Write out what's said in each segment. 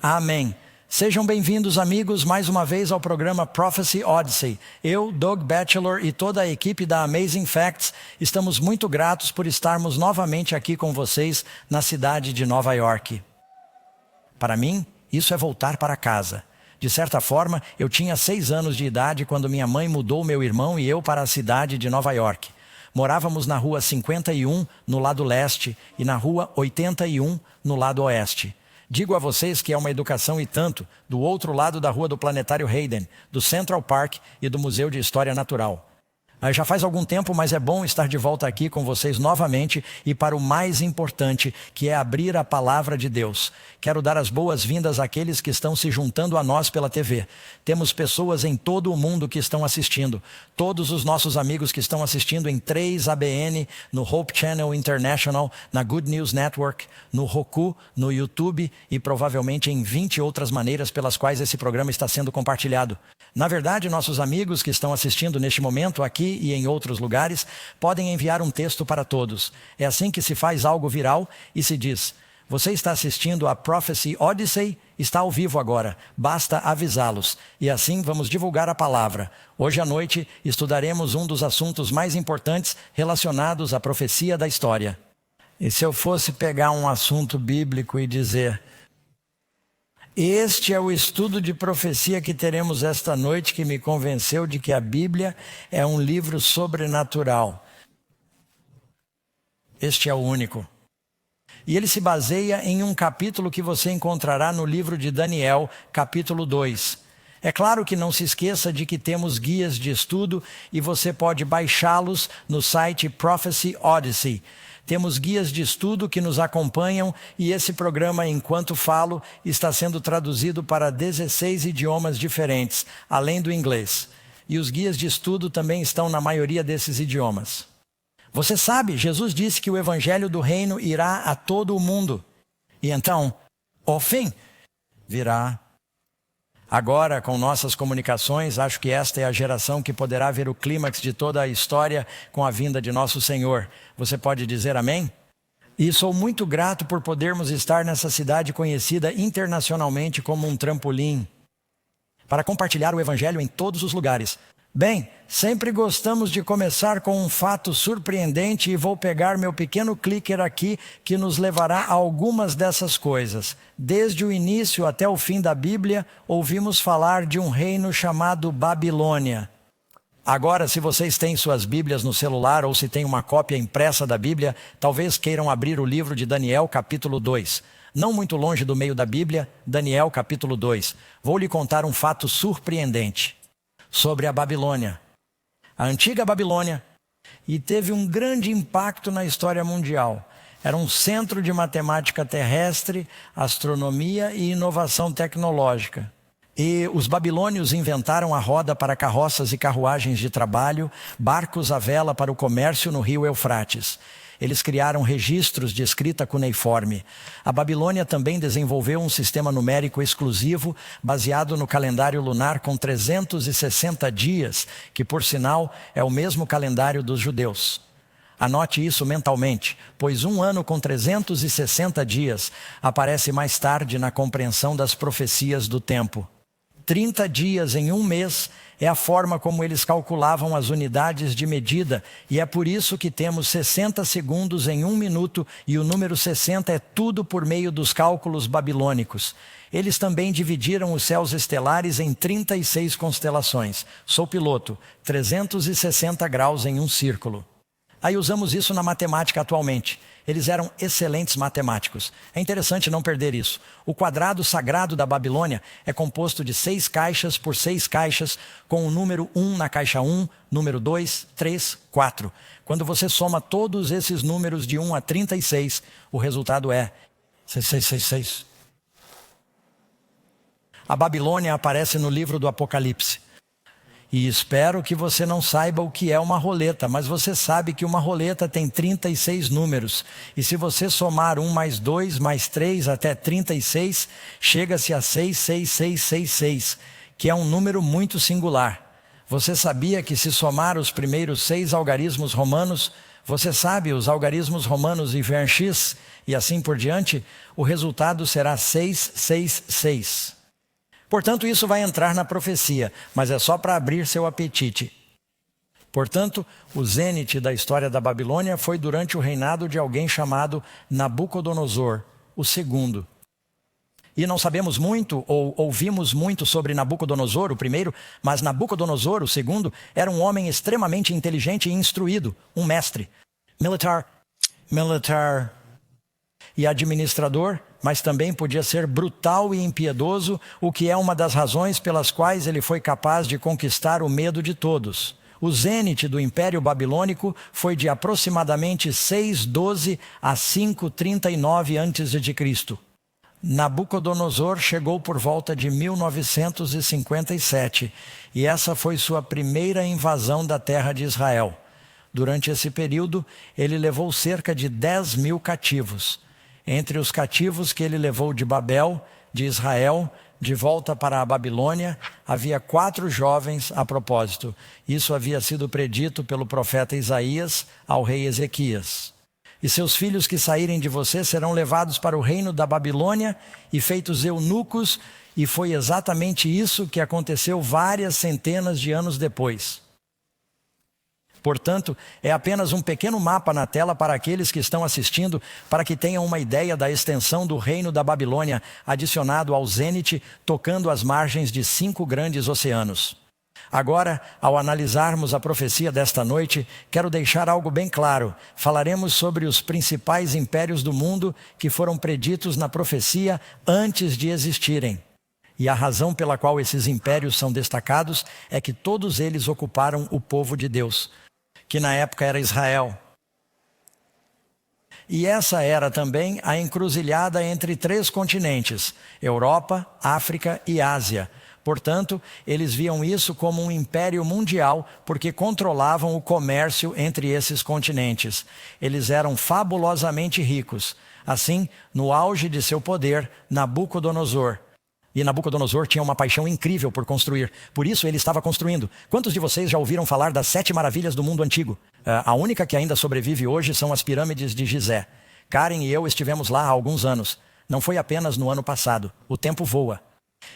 Amém. Sejam bem-vindos, amigos, mais uma vez ao programa Prophecy Odyssey. Eu, Doug Batchelor e toda a equipe da Amazing Facts estamos muito gratos por estarmos novamente aqui com vocês na cidade de Nova York. Para mim, isso é voltar para casa. De certa forma, eu tinha 6 anos de idade quando minha mãe mudou meu irmão e eu para a cidade de Nova York. Morávamos na rua 51, no lado leste, e na rua 81, no lado oeste. Digo a vocês que é uma educação e tanto, do outro lado da rua do Planetário Hayden, do Central Park e do Museu de História Natural. Já faz algum tempo, mas é bom estar de volta aqui com vocês novamente e para o mais importante, que é abrir a palavra de Deus. Quero dar as boas-vindas àqueles que estão se juntando a nós pela TV. Temos pessoas em todo o mundo que estão assistindo. Todos os nossos amigos que estão assistindo em 3ABN, no Hope Channel International, na Good News Network, no Roku, no YouTube e provavelmente em 20 outras maneiras pelas quais esse programa está sendo compartilhado. Na verdade, nossos amigos que estão assistindo neste momento aqui e em outros lugares, podem enviar um texto para todos. É assim que se faz algo viral e se diz: você está assistindo a Prophecy Odyssey? Está ao vivo agora, basta avisá-los. E assim vamos divulgar a palavra. Hoje à noite estudaremos um dos assuntos mais importantes relacionados à profecia da história. E se eu fosse pegar um assunto bíblico e dizer: este é o estudo de profecia que teremos esta noite, que me convenceu de que a Bíblia é um livro sobrenatural. Este é o único. E ele se baseia em um capítulo que você encontrará no livro de Daniel, capítulo 2. É claro que não se esqueça de que temos guias de estudo e você pode baixá-los no site Prophecy Odyssey. Temos guias de estudo que nos acompanham e esse programa, enquanto falo, está sendo traduzido para 16 idiomas diferentes, além do inglês. E os guias de estudo também estão na maioria desses idiomas. Você sabe, Jesus disse que o evangelho do reino irá a todo o mundo. E então, o fim virá. Agora, com nossas comunicações, acho que esta é a geração que poderá ver o clímax de toda a história com a vinda de nosso Senhor. Você pode dizer amém? E sou muito grato por podermos estar nessa cidade conhecida internacionalmente como um trampolim para compartilhar o evangelho em todos os lugares. Bem, sempre gostamos de começar com um fato surpreendente e vou pegar meu pequeno clicker aqui que nos levará a algumas dessas coisas. Desde o início até o fim da Bíblia, ouvimos falar de um reino chamado Babilônia. Agora, se vocês têm suas Bíblias no celular ou se têm uma cópia impressa da Bíblia, talvez queiram abrir o livro de Daniel, capítulo 2. Não muito longe do meio da Bíblia, Daniel, capítulo 2. Vou lhe contar um fato surpreendente sobre a Babilônia, a antiga Babilônia, e teve um grande impacto na história mundial. Era um centro de matemática terrestre, astronomia e inovação tecnológica. E os babilônios inventaram a roda para carroças e carruagens de trabalho, barcos à vela para o comércio no rio Eufrates. Eles criaram registros de escrita cuneiforme. A Babilônia também desenvolveu um sistema numérico exclusivo, baseado no calendário lunar com 360 dias, que, por sinal, é o mesmo calendário dos judeus. Anote isso mentalmente, pois um ano com 360 dias aparece mais tarde na compreensão das profecias do tempo. 30 dias em um mês é a forma como eles calculavam as unidades de medida, e é por isso que temos 60 segundos em 1 minuto, e o número 60 é tudo por meio dos cálculos babilônicos. Eles também dividiram os céus estelares em 36 constelações. Sou piloto, 360 graus em um círculo. Aí usamos isso na matemática atualmente. Eles eram excelentes matemáticos. É interessante não perder isso. O quadrado sagrado da Babilônia é composto de 6 caixas por 6 caixas, com o número 1 na caixa 1, número 2, 3, 4. Quando você soma todos esses números de 1 a 36, o resultado é 6666. A Babilônia aparece no livro do Apocalipse. E espero que você não saiba o que é uma roleta, mas você sabe que uma roleta tem 36 números. E se você somar 1 mais 2 mais 3 até 36, chega-se a 66666, que é um número muito singular. Você sabia que se somar os primeiros 6 algarismos romanos, Você sabe, os algarismos romanos e ver x e assim por diante, o resultado será 666. Portanto, isso vai entrar na profecia, mas é só para abrir seu apetite. Portanto, o zênite da história da Babilônia foi durante o reinado de alguém chamado Nabucodonosor, o segundo. E não sabemos muito, ou ouvimos muito sobre Nabucodonosor, o primeiro, mas Nabucodonosor, o segundo, era um homem extremamente inteligente e instruído, um mestre, militar e administrador, mas também podia ser brutal e impiedoso, o que é uma das razões pelas quais ele foi capaz de conquistar o medo de todos. O zênite do Império Babilônico foi de aproximadamente 612 a 539 a.C. Nabucodonosor chegou por volta de 1957 e essa foi sua primeira invasão da terra de Israel. Durante esse período, ele levou cerca de 10.000 cativos. Entre os cativos que ele levou de Babel, de Israel, de volta para a Babilônia, havia 4 jovens a propósito. Isso havia sido predito pelo profeta Isaías ao rei Ezequias. E seus filhos que saírem de você serão levados para o reino da Babilônia e feitos eunucos, e foi exatamente isso que aconteceu várias centenas de anos depois. Portanto, é apenas um pequeno mapa na tela para aqueles que estão assistindo, para que tenham uma ideia da extensão do reino da Babilônia, adicionado ao zênite, tocando as margens de 5 grandes oceanos. Agora, ao analisarmos a profecia desta noite, quero deixar algo bem claro. Falaremos sobre os principais impérios do mundo que foram preditos na profecia antes de existirem. E a razão pela qual esses impérios são destacados é que todos eles ocuparam o povo de Deus, que na época era Israel. E essa era também a encruzilhada entre 3 continentes, Europa, África e Ásia. Portanto, eles viam isso como um império mundial porque controlavam o comércio entre esses continentes. Eles eram fabulosamente ricos. Assim, no auge de seu poder, Nabucodonosor. E Nabucodonosor tinha uma paixão incrível por construir. Por isso ele estava construindo. Quantos de vocês já ouviram falar das 7 maravilhas do mundo antigo? A única que ainda sobrevive hoje são as pirâmides de Gizé. Karen e eu estivemos lá há alguns anos. Não foi apenas no ano passado. O tempo voa.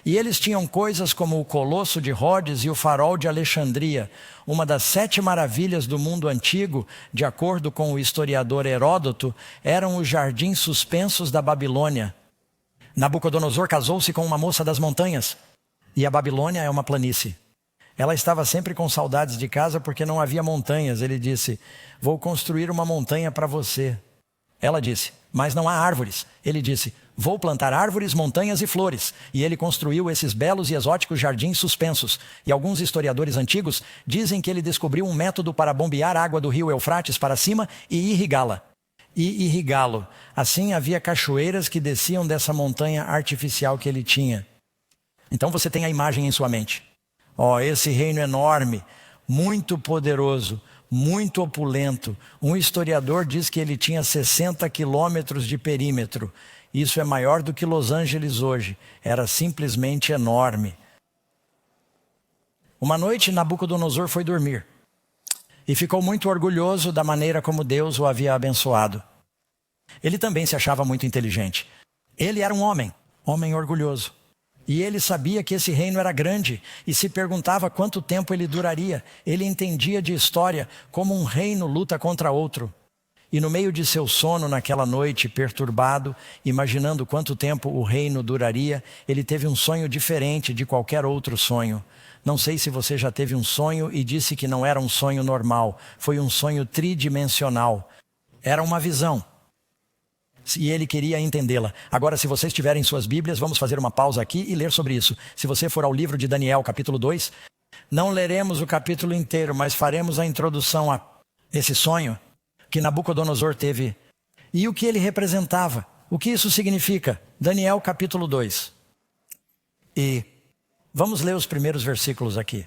E eles tinham coisas como o Colosso de Rhodes e o Farol de Alexandria. Uma das 7 maravilhas do mundo antigo, de acordo com o historiador Heródoto, eram os jardins suspensos da Babilônia. Nabucodonosor casou-se com uma moça das montanhas, e a Babilônia é uma planície. Ela estava sempre com saudades de casa porque não havia montanhas. Ele disse, vou construir uma montanha para você. Ela disse, mas não há árvores. Ele disse, vou plantar árvores, montanhas e flores. E ele construiu esses belos e exóticos jardins suspensos. E alguns historiadores antigos dizem que ele descobriu um método para bombear a água do rio Eufrates para cima e irrigá-lo. Assim havia cachoeiras que desciam dessa montanha artificial que ele tinha. Então você tem a imagem em sua mente. Esse reino enorme, muito poderoso, muito opulento. Um historiador diz que ele tinha 60 quilômetros de perímetro. Isso é maior do que Los Angeles hoje. Era simplesmente enorme. Uma noite, Nabucodonosor foi dormir. E ficou muito orgulhoso da maneira como Deus o havia abençoado. Ele também se achava muito inteligente. Ele era um homem orgulhoso. E ele sabia que esse reino era grande e se perguntava quanto tempo ele duraria. Ele entendia de história como um reino luta contra outro. E no meio de seu sono naquela noite, perturbado, imaginando quanto tempo o reino duraria, ele teve um sonho diferente de qualquer outro sonho. Não sei se você já teve um sonho e disse que não era um sonho normal. Foi um sonho tridimensional. Era uma visão. E ele queria entendê-la. Agora, se vocês tiverem suas Bíblias, vamos fazer uma pausa aqui e ler sobre isso. Se você for ao livro de Daniel, capítulo 2, não leremos o capítulo inteiro, mas faremos a introdução a esse sonho que Nabucodonosor teve e o que ele representava. O que isso significa? Daniel, capítulo 2. E vamos ler os primeiros versículos aqui.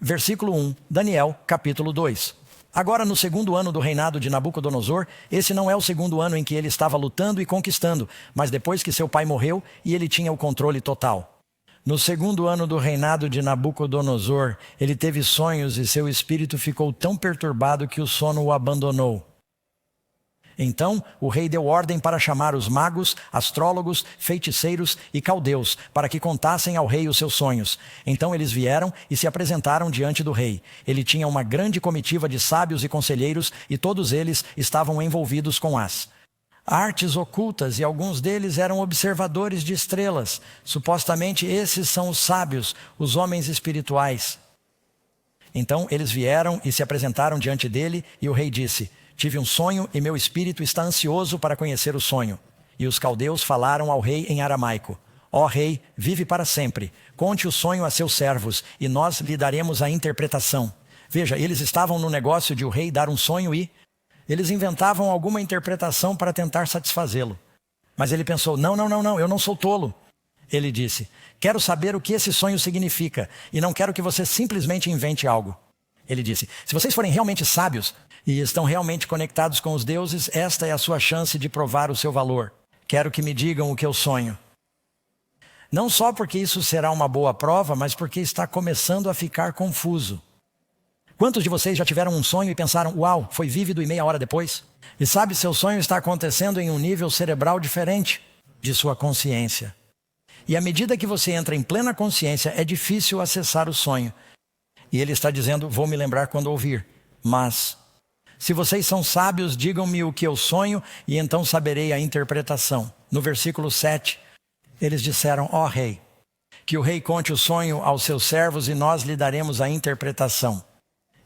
Versículo 1, Daniel, capítulo 2. Agora, no 2º ano do reinado de Nabucodonosor, esse não é o 2º ano em que ele estava lutando e conquistando, mas depois que seu pai morreu e ele tinha o controle total. No segundo ano do reinado de Nabucodonosor, ele teve sonhos e seu espírito ficou tão perturbado que o sono o abandonou. Então o rei deu ordem para chamar os magos, astrólogos, feiticeiros e caldeus, para que contassem ao rei os seus sonhos. Então eles vieram e se apresentaram diante do rei. Ele tinha uma grande comitiva de sábios e conselheiros, e todos eles estavam envolvidos com as artes ocultas, e alguns deles eram observadores de estrelas. Supostamente esses são os sábios, os homens espirituais. Então eles vieram e se apresentaram diante dele, e o rei disse: tive um sonho e meu espírito está ansioso para conhecer o sonho. E os caldeus falaram ao rei em aramaico: ó rei, vive para sempre. Conte o sonho a seus servos e nós lhe daremos a interpretação. Veja, eles estavam no negócio de o rei dar um sonho e eles inventavam alguma interpretação para tentar satisfazê-lo. Mas ele pensou: não, eu não sou tolo. Ele disse: quero saber o que esse sonho significa e não quero que você simplesmente invente algo. Ele disse: se vocês forem realmente sábios e estão realmente conectados com os deuses, esta é a sua chance de provar o seu valor. Quero que me digam o que eu sonho. Não só porque isso será uma boa prova, mas porque está começando a ficar confuso. Quantos de vocês já tiveram um sonho e pensaram: uau, foi vívido e meia hora depois? E sabe, seu sonho está acontecendo em um nível cerebral diferente de sua consciência. E à medida que você entra em plena consciência, é difícil acessar o sonho. E ele está dizendo: vou me lembrar quando ouvir. Mas se vocês são sábios, digam-me o que eu sonho e então saberei a interpretação. No versículo 7, eles disseram: ó rei, que o rei conte o sonho aos seus servos e nós lhe daremos a interpretação.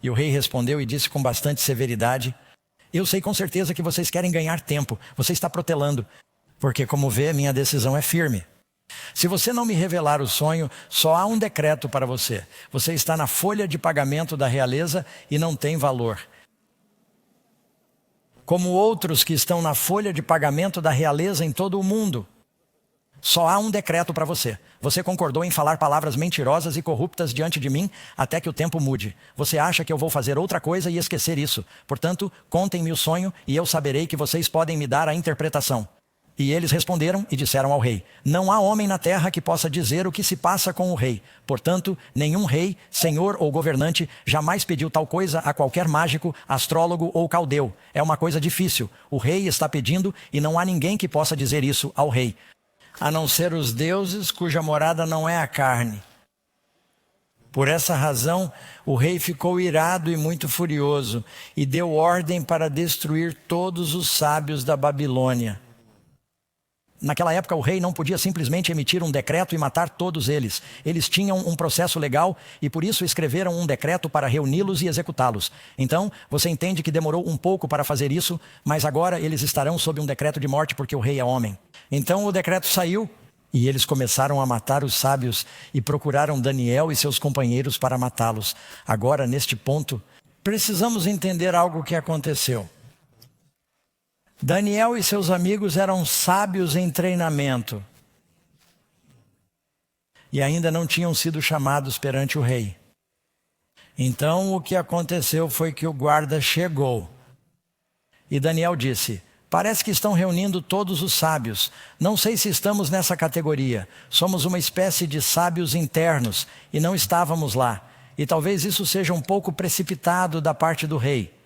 E o rei respondeu e disse com bastante severidade: eu sei com certeza que vocês querem ganhar tempo. Você está protelando, porque como vê, minha decisão é firme. Se você não me revelar o sonho, só há um decreto para você. Você está na folha de pagamento da realeza e não tem valor. Como outros que estão na folha de pagamento da realeza em todo o mundo. Só há um decreto para você. Você concordou em falar palavras mentirosas e corruptas diante de mim até que o tempo mude. Você acha que eu vou fazer outra coisa e esquecer isso. Portanto, contem-me o sonho e eu saberei que vocês podem me dar a interpretação. E eles responderam e disseram ao rei: não há homem na terra que possa dizer o que se passa com o rei. Portanto, nenhum rei, senhor ou governante jamais pediu tal coisa a qualquer mágico, astrólogo ou caldeu. É uma coisa difícil. O rei está pedindo e não há ninguém que possa dizer isso ao rei, a não ser os deuses cuja morada não é a carne. Por essa razão, o rei ficou irado e muito furioso e deu ordem para destruir todos os sábios da Babilônia. Naquela época, o rei não podia simplesmente emitir um decreto e matar todos eles. Eles tinham um processo legal e por isso escreveram um decreto para reuni-los e executá-los. Então, você entende que demorou um pouco para fazer isso, mas agora eles estarão sob um decreto de morte porque o rei é homem. Então o decreto saiu e eles começaram a matar os sábios e procuraram Daniel e seus companheiros para matá-los. Agora, neste ponto, precisamos entender algo que aconteceu. Daniel e seus amigos eram sábios em treinamento e ainda não tinham sido chamados perante o rei. Então o que aconteceu foi que o guarda chegou e Daniel disse: parece que estão reunindo todos os sábios. Não sei se estamos nessa categoria. Somos uma espécie de sábios internos e não estávamos lá. E talvez isso seja um pouco precipitado da parte do rei.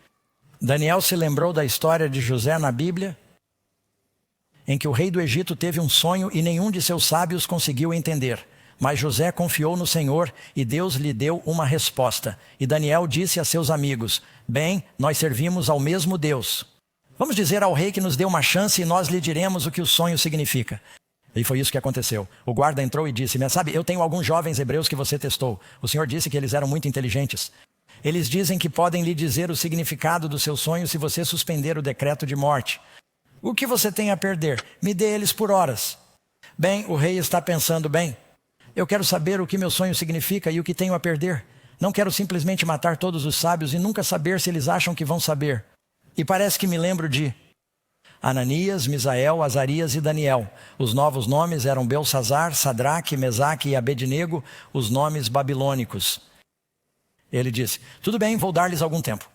Daniel se lembrou da história de José na Bíblia, em que o rei do Egito teve um sonho e nenhum de seus sábios conseguiu entender. Mas José confiou no Senhor e Deus lhe deu uma resposta. E Daniel disse a seus amigos: bem, nós servimos ao mesmo Deus. Vamos dizer ao rei que nos dê uma chance e nós lhe diremos o que o sonho significa. E foi isso que aconteceu. O guarda entrou e disse: mas sabe, eu tenho alguns jovens hebreus que você testou. O Senhor disse que eles eram muito inteligentes. Eles dizem que podem lhe dizer o significado do seu sonho se você suspender o decreto de morte. O que você tem a perder? Me dê eles por horas. Bem, o rei está pensando: bem, eu quero saber o que meu sonho significa e o que tenho a perder. Não quero simplesmente matar todos os sábios e nunca saber se eles acham que vão saber. E parece que me lembro de Ananias, Misael, Azarias e Daniel. Os novos nomes eram Belsazar, Sadraque, Mesaque e Abednego, os nomes babilônicos. Ele disse: tudo bem, vou dar-lhes algum tempo.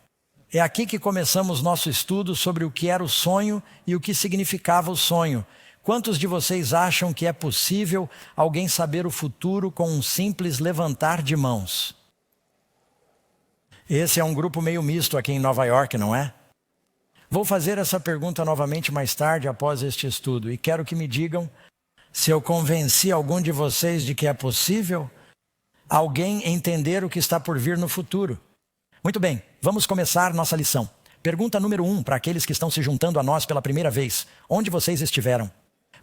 É aqui que começamos nosso estudo sobre o que era o sonho e o que significava o sonho. Quantos de vocês acham que é possível alguém saber o futuro com um simples levantar de mãos? Esse é um grupo meio misto aqui em Nova York, não é? Vou fazer essa pergunta novamente mais tarde após este estudo e quero que me digam se eu convenci algum de vocês de que é possível alguém entender o que está por vir no futuro. Muito bem, vamos começar nossa lição. Pergunta número 1 para aqueles que estão se juntando a nós pela primeira vez. Onde vocês estiveram?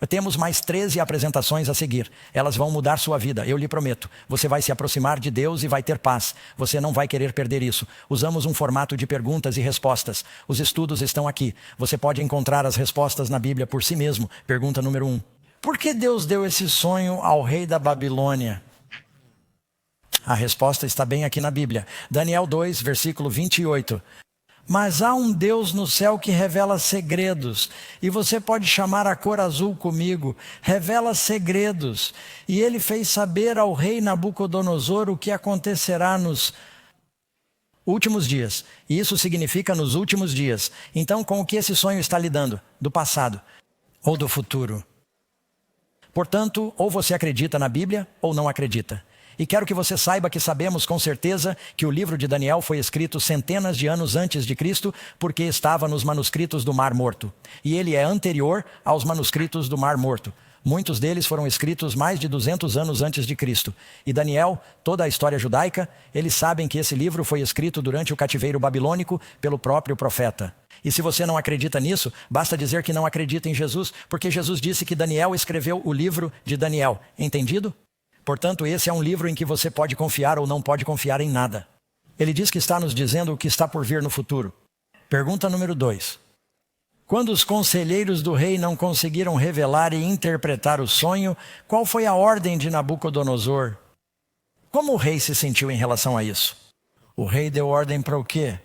Temos mais 13 apresentações a seguir. Elas vão mudar sua vida, eu lhe prometo. Você vai se aproximar de Deus e vai ter paz. Você não vai querer perder isso. Usamos um formato de perguntas e respostas. Os estudos estão aqui. Você pode encontrar as respostas na Bíblia por si mesmo. Pergunta número 1. Por que Deus deu esse sonho ao rei da Babilônia? A resposta está bem aqui na Bíblia. Daniel 2, versículo 28. Mas há um Deus no céu que revela segredos, e você pode chamar a cor azul comigo, revela segredos, e ele fez saber ao rei Nabucodonosor o que acontecerá nos últimos dias, e isso significa nos últimos dias. Então, com o que esse sonho está lidando? Do passado ou do futuro? Portanto, ou você acredita na Bíblia ou não acredita. E quero que você saiba que sabemos com certeza que o livro de Daniel foi escrito centenas de anos antes de Cristo, porque estava nos manuscritos do Mar Morto. E ele é anterior aos manuscritos do Mar Morto. Muitos deles foram escritos mais de 200 anos antes de Cristo. E Daniel, toda a história judaica, eles sabem que esse livro foi escrito durante o cativeiro babilônico pelo próprio profeta. E se você não acredita nisso, basta dizer que não acredita em Jesus, porque Jesus disse que Daniel escreveu o livro de Daniel. Entendido? Portanto, esse é um livro em que você pode confiar ou não pode confiar em nada. Ele diz que está nos dizendo o que está por vir no futuro. Pergunta número 2. Quando os conselheiros do rei não conseguiram revelar e interpretar o sonho, qual foi a ordem de Nabucodonosor? Como o rei se sentiu em relação a isso? O rei deu ordem para o quê?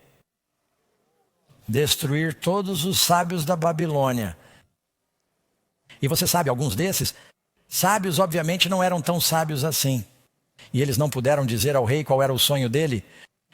Destruir todos os sábios da Babilônia. E você sabe, alguns desses sábios, obviamente, não eram tão sábios assim. E eles não puderam dizer ao rei qual era o sonho dele.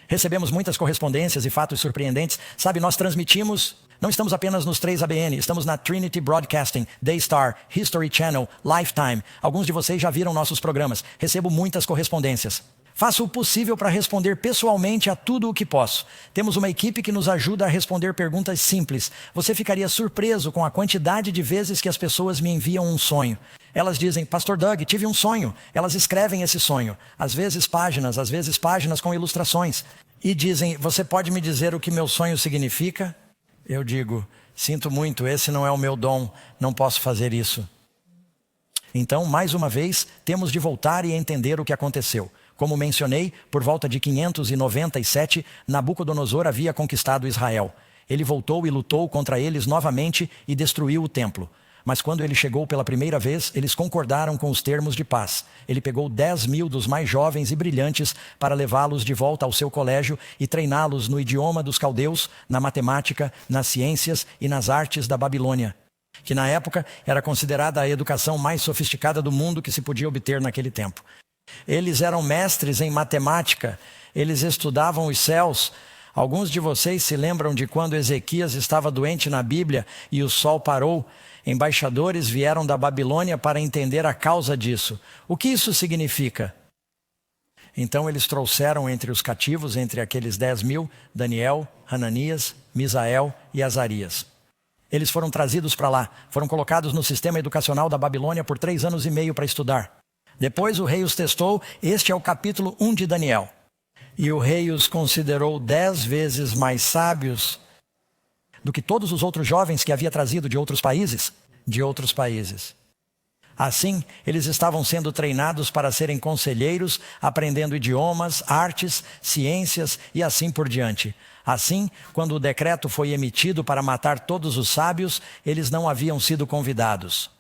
Recebemos muitas correspondências e fatos surpreendentes. Sabe, nós transmitimos, não estamos apenas nos 3 ABN, estamos na Trinity Broadcasting, Daystar, History Channel, Lifetime. Alguns de vocês já viram nossos programas. Recebo muitas correspondências. Faço o possível para responder pessoalmente a tudo o que posso. Temos uma equipe que nos ajuda a responder perguntas simples. Você ficaria surpreso com a quantidade de vezes que as pessoas me enviam um sonho. Elas dizem, Pastor Doug, tive um sonho. Elas escrevem esse sonho. Às vezes páginas com ilustrações. E dizem, você pode me dizer o que meu sonho significa? Eu digo, sinto muito, esse não é o meu dom. Não posso fazer isso. Então, mais uma vez, temos de voltar e entender o que aconteceu. Como mencionei, por volta de 597, Nabucodonosor havia conquistado Israel. Ele voltou e lutou contra eles novamente e destruiu o templo. Mas quando ele chegou pela primeira vez, eles concordaram com os termos de paz. Ele pegou 10.000 dos mais jovens e brilhantes para levá-los de volta ao seu colégio e treiná-los no idioma dos caldeus, na matemática, nas ciências e nas artes da Babilônia, que na época era considerada a educação mais sofisticada do mundo que se podia obter naquele tempo. Eles eram mestres em matemática, eles estudavam os céus. Alguns de vocês se lembram de quando Ezequias estava doente na Bíblia e o sol parou? Embaixadores vieram da Babilônia para entender a causa disso. O que isso significa? Então eles trouxeram entre os cativos, entre aqueles 10.000, Daniel, Hananias, Misael e Azarias. Eles foram trazidos para lá, foram colocados no sistema educacional da Babilônia por 3 anos e meio para estudar. Depois o rei os testou, este é o capítulo 1 de Daniel. E o rei os considerou 10 vezes mais sábios do que todos os outros jovens que havia trazido de outros países. Assim, eles estavam sendo treinados para serem conselheiros, aprendendo idiomas, artes, ciências e assim por diante. Assim, quando o decreto foi emitido para matar todos os sábios, eles não haviam sido convidados.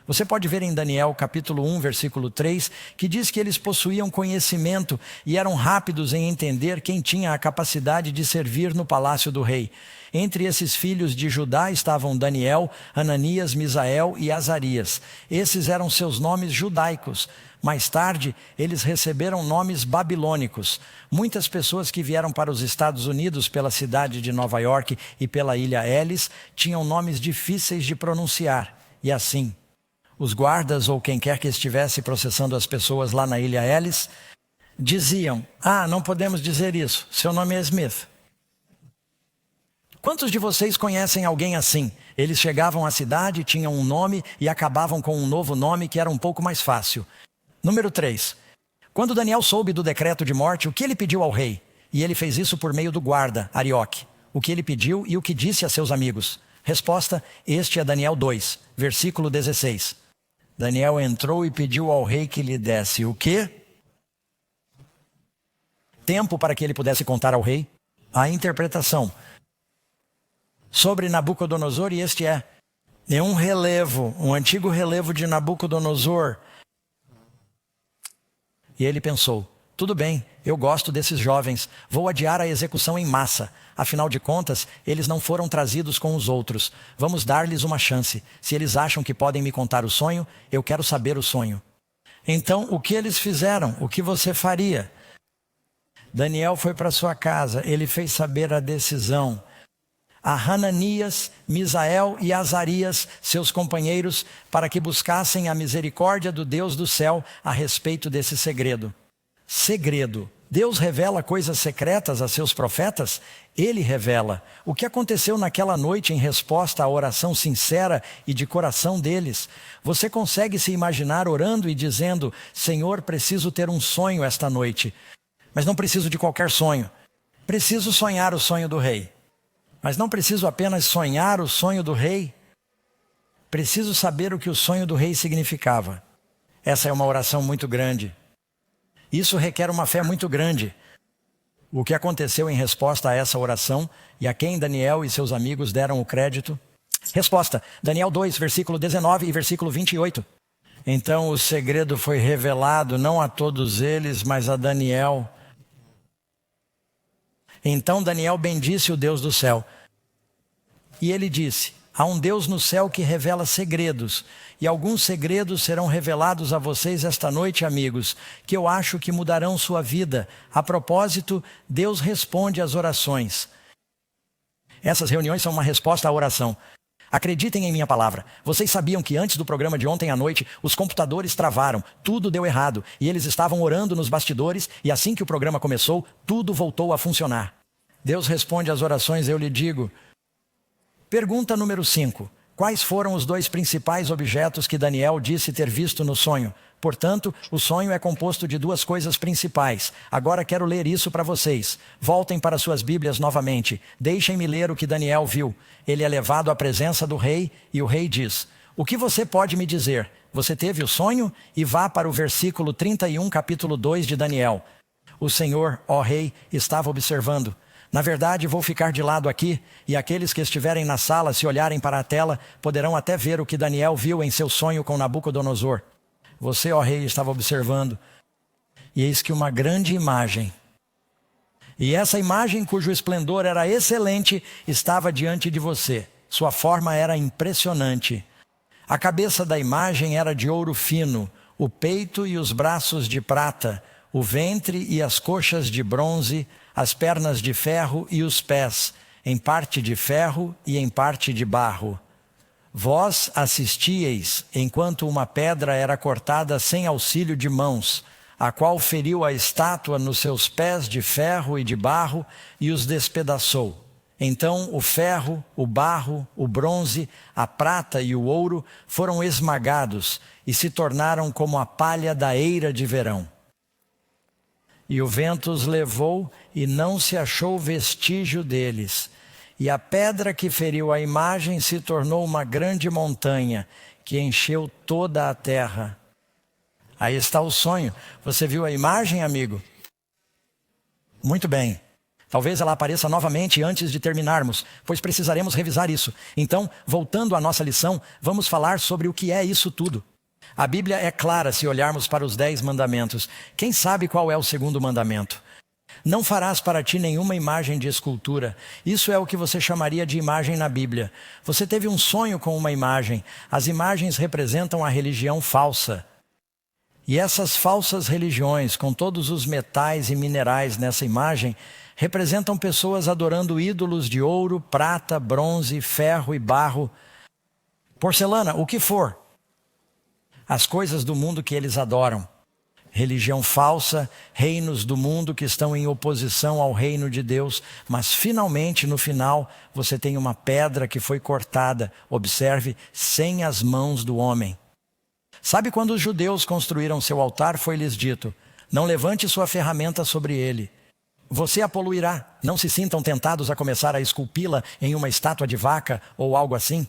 Você pode ver em Daniel capítulo 1, versículo 3, que diz que eles possuíam conhecimento e eram rápidos em entender quem tinha a capacidade de servir no palácio do rei. Entre esses filhos de Judá estavam Daniel, Hananias, Misael e Azarias. Esses eram seus nomes judaicos. Mais tarde, eles receberam nomes babilônicos. Muitas pessoas que vieram para os Estados Unidos pela cidade de Nova York e pela ilha Ellis tinham nomes difíceis de pronunciar. E assim, os guardas ou quem quer que estivesse processando as pessoas lá na Ilha Ellis, diziam: não podemos dizer isso, seu nome é Smith. Quantos de vocês conhecem alguém assim? Eles chegavam à cidade, tinham um nome e acabavam com um novo nome que era um pouco mais fácil. Número 3. Quando Daniel soube do decreto de morte, o que ele pediu ao rei? E ele fez isso por meio do guarda, Arioque. O que ele pediu e o que disse a seus amigos? Resposta: este é Daniel 2, versículo 16. Daniel entrou e pediu ao rei que lhe desse o quê? Tempo para que ele pudesse contar ao rei a interpretação sobre Nabucodonosor, e este é um relevo, um antigo relevo de Nabucodonosor. E ele pensou: tudo bem, eu gosto desses jovens, vou adiar a execução em massa. Afinal de contas, eles não foram trazidos com os outros. Vamos dar-lhes uma chance. Se eles acham que podem me contar o sonho, eu quero saber o sonho. Então, o que eles fizeram? O que você faria? Daniel foi para sua casa, ele fez saber a decisão a Hananias, Misael e Azarias, seus companheiros, para que buscassem a misericórdia do Deus do céu a respeito desse segredo. Segredo. Deus revela coisas secretas a seus profetas? Ele revela. O que aconteceu naquela noite em resposta à oração sincera e de coração deles? Você consegue se imaginar orando e dizendo: Senhor, preciso ter um sonho esta noite. Mas não preciso de qualquer sonho. Preciso sonhar o sonho do rei. Mas não preciso apenas sonhar o sonho do rei. Preciso saber o que o sonho do rei significava. Essa é uma oração muito grande. Isso requer uma fé muito grande. O que aconteceu em resposta a essa oração e a quem Daniel e seus amigos deram o crédito? Resposta: Daniel 2, versículo 19 e versículo 28. Então o segredo foi revelado não a todos eles, mas a Daniel. Então Daniel bendisse o Deus do céu. E ele disse: há um Deus no céu que revela segredos, e alguns segredos serão revelados a vocês esta noite, amigos, que eu acho que mudarão sua vida. A propósito, Deus responde às orações. Essas reuniões são uma resposta à oração. Acreditem em minha palavra. Vocês sabiam que antes do programa de ontem à noite, os computadores travaram, tudo deu errado, e eles estavam orando nos bastidores, e assim que o programa começou, tudo voltou a funcionar. Deus responde às orações, eu lhe digo. Pergunta número 5. Quais foram os 2 principais objetos que Daniel disse ter visto no sonho? Portanto, o sonho é composto de 2 coisas principais. Agora quero ler isso para vocês. Voltem para suas Bíblias novamente. Deixem-me ler o que Daniel viu. Ele é levado à presença do rei e o rei diz: o que você pode me dizer? Você teve o sonho? E vá para o versículo 31, capítulo 2 de Daniel. O Senhor, ó rei, estava observando. Na verdade, vou ficar de lado aqui, e aqueles que estiverem na sala, se olharem para a tela, poderão até ver o que Daniel viu em seu sonho com Nabucodonosor. Você, ó rei, estava observando, e eis que uma grande imagem, e essa imagem cujo esplendor era excelente, estava diante de você. Sua forma era impressionante. A cabeça da imagem era de ouro fino, o peito e os braços de prata, o ventre e as coxas de bronze, as pernas de ferro e os pés, em parte de ferro e em parte de barro. Vós assistíeis enquanto uma pedra era cortada sem auxílio de mãos, a qual feriu a estátua nos seus pés de ferro e de barro e os despedaçou. Então o ferro, o barro, o bronze, a prata e o ouro foram esmagados e se tornaram como a palha da eira de verão. E o vento os levou e não se achou vestígio deles. E a pedra que feriu a imagem se tornou uma grande montanha que encheu toda a terra. Aí está o sonho. Você viu a imagem, amigo? Muito bem. Talvez ela apareça novamente antes de terminarmos, pois precisaremos revisar isso. Então, voltando à nossa lição, vamos falar sobre o que é isso tudo. A Bíblia é clara se olharmos para os 10 mandamentos. Quem sabe qual é o segundo mandamento? Não farás para ti nenhuma imagem de escultura. Isso é o que você chamaria de imagem na Bíblia. Você teve um sonho com uma imagem. As imagens representam a religião falsa. E essas falsas religiões, com todos os metais e minerais nessa imagem, representam pessoas adorando ídolos de ouro, prata, bronze, ferro e barro, porcelana, o que for. as coisas do mundo que eles adoram. Religião falsa, reinos do mundo que estão em oposição ao reino de Deus, mas finalmente, no final, você tem uma pedra que foi cortada, observe, sem as mãos do homem. Sabe quando os judeus construíram seu altar, foi-lhes dito: não levante sua ferramenta sobre ele. Você a poluirá. Não se sintam tentados a começar a esculpi-la em uma estátua de vaca ou algo assim.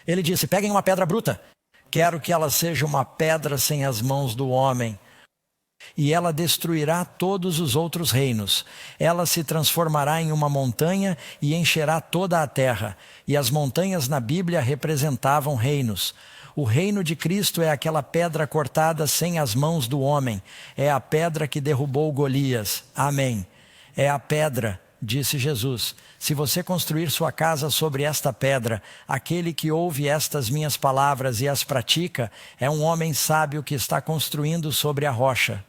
Ele disse: peguem uma pedra bruta. Quero que ela seja uma pedra sem as mãos do homem. E ela destruirá todos os outros reinos. Ela se transformará em uma montanha e encherá toda a terra. E as montanhas na Bíblia representavam reinos. O reino de Cristo é aquela pedra cortada sem as mãos do homem. É a pedra que derrubou Golias. Amém. É a pedra, disse Jesus. Se você construir sua casa sobre esta pedra, aquele que ouve estas minhas palavras e as pratica, é um homem sábio que está construindo sobre a rocha.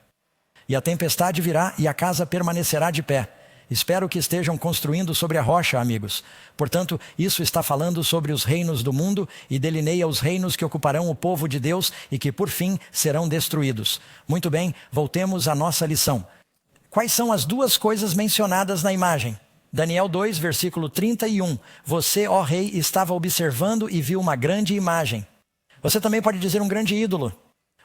E a tempestade virá e a casa permanecerá de pé. Espero que estejam construindo sobre a rocha, amigos. Portanto, isso está falando sobre os reinos do mundo e delineia os reinos que ocuparão o povo de Deus e que, por fim, serão destruídos. Muito bem, voltemos à nossa lição. Quais são as duas coisas mencionadas na imagem? Daniel 2, versículo 31. Você, ó rei, estava observando e viu uma grande imagem. Você também pode dizer um grande ídolo.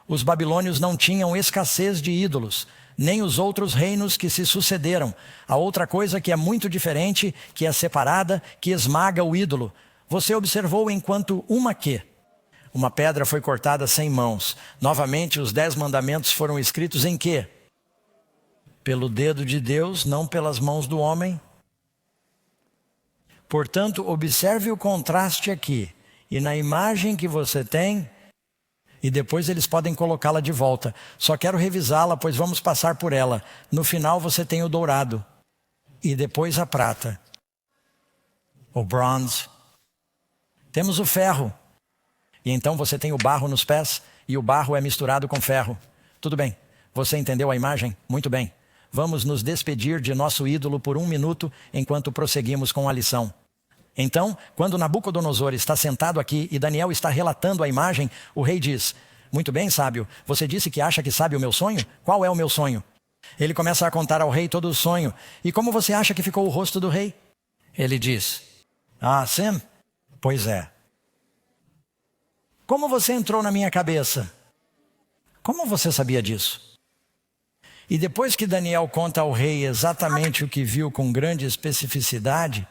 Os babilônios não tinham escassez de ídolos, nem os outros reinos que se sucederam. A outra coisa que é muito diferente, que é separada, que esmaga o ídolo. Você observou enquanto uma pedra foi cortada sem mãos. Novamente, os 10 mandamentos foram escritos em quê? Pelo dedo de Deus, não pelas mãos do homem. Portanto, observe o contraste aqui. E na imagem que você tem, e depois eles podem colocá-la de volta. Só quero revisá-la, pois vamos passar por ela. No final você tem o dourado. E depois a prata. O bronze. Temos o ferro. E então você tem o barro nos pés, e o barro é misturado com ferro. Tudo bem. Você entendeu a imagem? Muito bem. Vamos nos despedir de nosso ídolo por 1 minuto, enquanto prosseguimos com a lição. Então, quando Nabucodonosor está sentado aqui e Daniel está relatando a imagem, o rei diz: muito bem, sábio, você disse que acha que sabe o meu sonho? Qual é o meu sonho? Ele começa a contar ao rei todo o sonho. E como você acha que ficou o rosto do rei? Ele diz: ah, sim? Pois é. Como você entrou na minha cabeça? Como você sabia disso? E depois que Daniel conta ao rei exatamente o que viu com grande especificidade,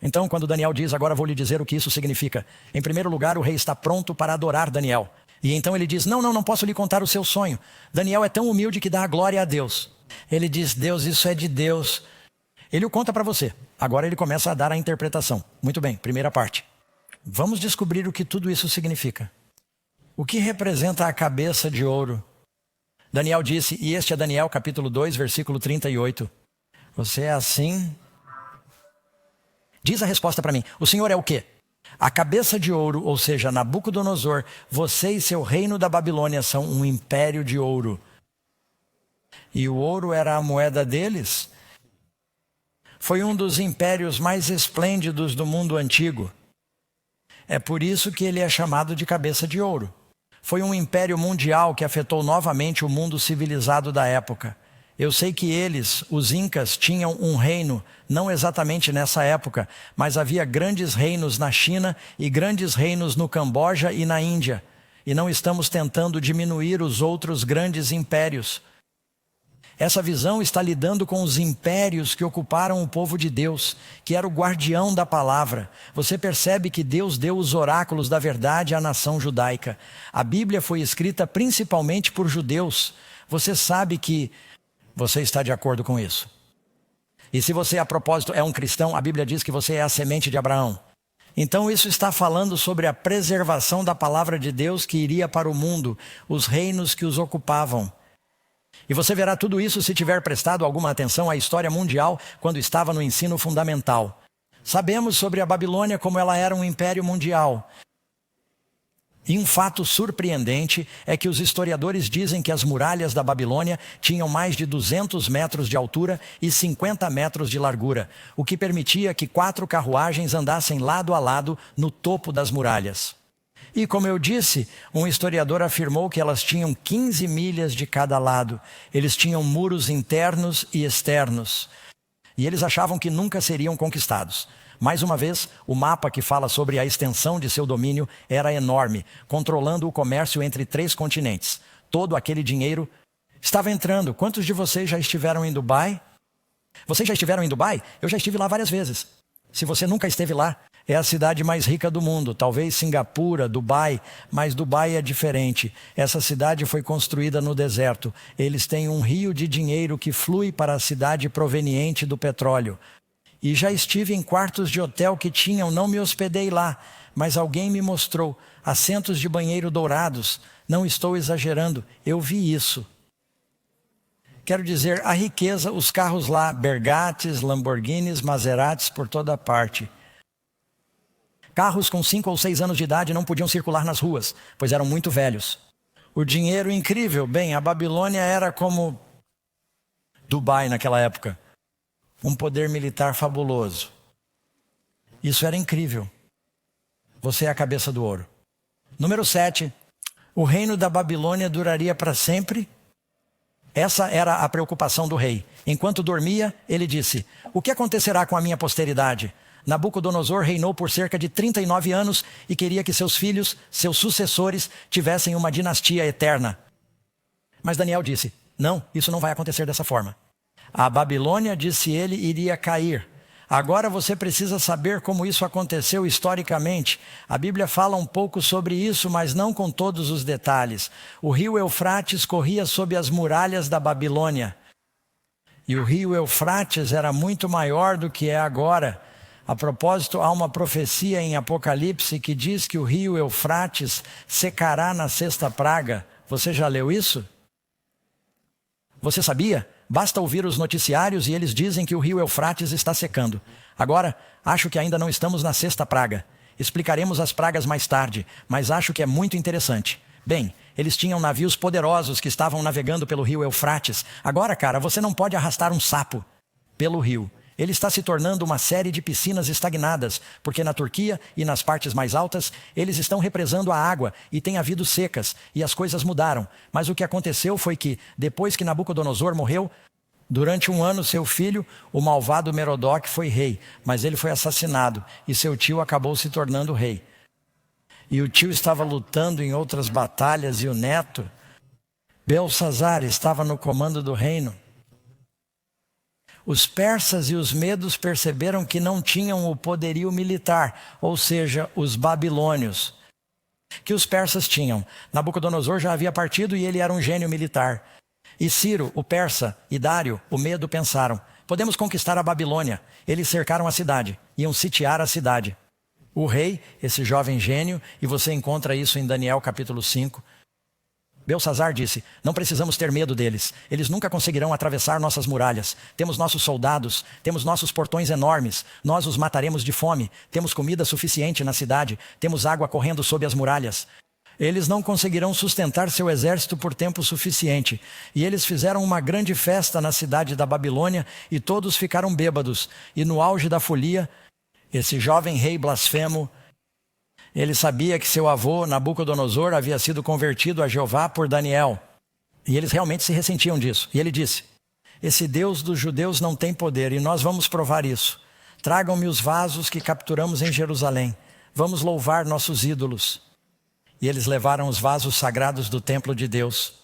então, quando Daniel diz: agora vou lhe dizer o que isso significa. Em primeiro lugar, o rei está pronto para adorar Daniel. E então ele diz: não posso lhe contar o seu sonho. Daniel é tão humilde que dá a glória a Deus. Ele diz: Deus, isso é de Deus. Ele o conta para você. Agora ele começa a dar a interpretação. Muito bem, primeira parte. Vamos descobrir o que tudo isso significa. O que representa a cabeça de ouro? Daniel disse, e este é Daniel capítulo 2, versículo 38. Você é assim? Diz a resposta para mim. O Senhor é o quê? A cabeça de ouro, ou seja, Nabucodonosor, você e seu reino da Babilônia são um império de ouro. E o ouro era a moeda deles? Foi um dos impérios mais esplêndidos do mundo antigo. É por isso que ele é chamado de cabeça de ouro. Foi um império mundial que afetou novamente o mundo civilizado da época. Eu sei que eles, os incas, tinham um reino, não exatamente nessa época, mas havia grandes reinos na China e grandes reinos no Camboja e na Índia. E não estamos tentando diminuir os outros grandes impérios. Essa visão está lidando com os impérios que ocuparam o povo de Deus, que era o guardião da palavra. Você percebe que Deus deu os oráculos da verdade à nação judaica. A Bíblia foi escrita principalmente por judeus. Você sabe que você está de acordo com isso. E se você, a propósito, é um cristão, a Bíblia diz que você é a semente de Abraão. Então isso está falando sobre a preservação da palavra de Deus que iria para o mundo, os reinos que os ocupavam. E você verá tudo isso se tiver prestado alguma atenção à história mundial quando estava no ensino fundamental. Sabemos sobre a Babilônia como ela era um império mundial. E um fato surpreendente é que os historiadores dizem que as muralhas da Babilônia tinham mais de 200 metros de altura e 50 metros de largura, o que permitia que 4 carruagens andassem lado a lado no topo das muralhas. E como eu disse, um historiador afirmou que elas tinham 15 milhas de cada lado. Eles tinham muros internos e externos. E eles achavam que nunca seriam conquistados. Mais uma vez, o mapa que fala sobre a extensão de seu domínio era enorme, controlando o comércio entre 3 continentes. Todo aquele dinheiro estava entrando. Quantos de vocês já estiveram em Dubai? Vocês já estiveram em Dubai? Eu já estive lá várias vezes. Se você nunca esteve lá, é a cidade mais rica do mundo. Talvez Singapura, Dubai, mas Dubai é diferente. Essa cidade foi construída no deserto. Eles têm um rio de dinheiro que flui para a cidade proveniente do petróleo. E já estive em quartos de hotel que tinham, não me hospedei lá, mas alguém me mostrou assentos de banheiro dourados. Não estou exagerando, eu vi isso. Quero dizer, a riqueza, os carros lá, Bergates, Lamborghinis, Maseratis por toda parte. Carros com 5 ou 6 anos de idade não podiam circular nas ruas, pois eram muito velhos. O dinheiro incrível, bem, a Babilônia era como Dubai naquela época. Um poder militar fabuloso. Isso era incrível. Você é a cabeça do ouro. Número 7. O reino da Babilônia duraria para sempre. Essa era a preocupação do rei. Enquanto dormia, ele disse: o que acontecerá com a minha posteridade? Nabucodonosor reinou por cerca de 39 anos e queria que seus filhos, seus sucessores, tivessem uma dinastia eterna. Mas Daniel disse: não, isso não vai acontecer dessa forma. A Babilônia, disse ele, iria cair. Agora você precisa saber como isso aconteceu historicamente. A Bíblia fala um pouco sobre isso, mas não com todos os detalhes. O rio Eufrates corria sob as muralhas da Babilônia. E o rio Eufrates era muito maior do que é agora. A propósito, há uma profecia em Apocalipse que diz que o rio Eufrates secará na 6ª praga. Você já leu isso? Você sabia? Basta ouvir os noticiários e eles dizem que o rio Eufrates está secando. Agora, acho que ainda não estamos na 6ª praga. Explicaremos as pragas mais tarde, mas acho que é muito interessante. Bem, eles tinham navios poderosos que estavam navegando pelo rio Eufrates. Agora, cara, você não pode arrastar um sapo pelo rio. Ele está se tornando uma série de piscinas estagnadas, porque na Turquia e nas partes mais altas, eles estão represando a água e tem havido secas, e as coisas mudaram. Mas o que aconteceu foi que, depois que Nabucodonosor morreu, durante 1 ano seu filho, o malvado Merodóque, foi rei, mas ele foi assassinado, e seu tio acabou se tornando rei. E o tio estava lutando em outras batalhas, e o neto, Belsazar, estava no comando do reino. Os persas e os medos perceberam que não tinham o poderio militar, ou seja, os babilônios, que os persas tinham. Nabucodonosor já havia partido e ele era um gênio militar. E Ciro, o persa, e Dário, o medo, pensaram: podemos conquistar a Babilônia. Eles cercaram a cidade, iam sitiar a cidade. O rei, esse jovem gênio, e você encontra isso em Daniel capítulo 5, Belsazar disse: não precisamos ter medo deles. Eles nunca conseguirão atravessar nossas muralhas. Temos nossos soldados, temos nossos portões enormes. Nós os mataremos de fome. Temos comida suficiente na cidade. Temos água correndo sob as muralhas. Eles não conseguirão sustentar seu exército por tempo suficiente. E eles fizeram uma grande festa na cidade da Babilônia e todos ficaram bêbados. E no auge da folia, esse jovem rei blasfemo, ele sabia que seu avô, Nabucodonosor, havia sido convertido a Jeová por Daniel. E eles realmente se ressentiam disso. E ele disse: esse Deus dos judeus não tem poder, e nós vamos provar isso. Tragam-me os vasos que capturamos em Jerusalém. Vamos louvar nossos ídolos. E eles levaram os vasos sagrados do templo de Deus.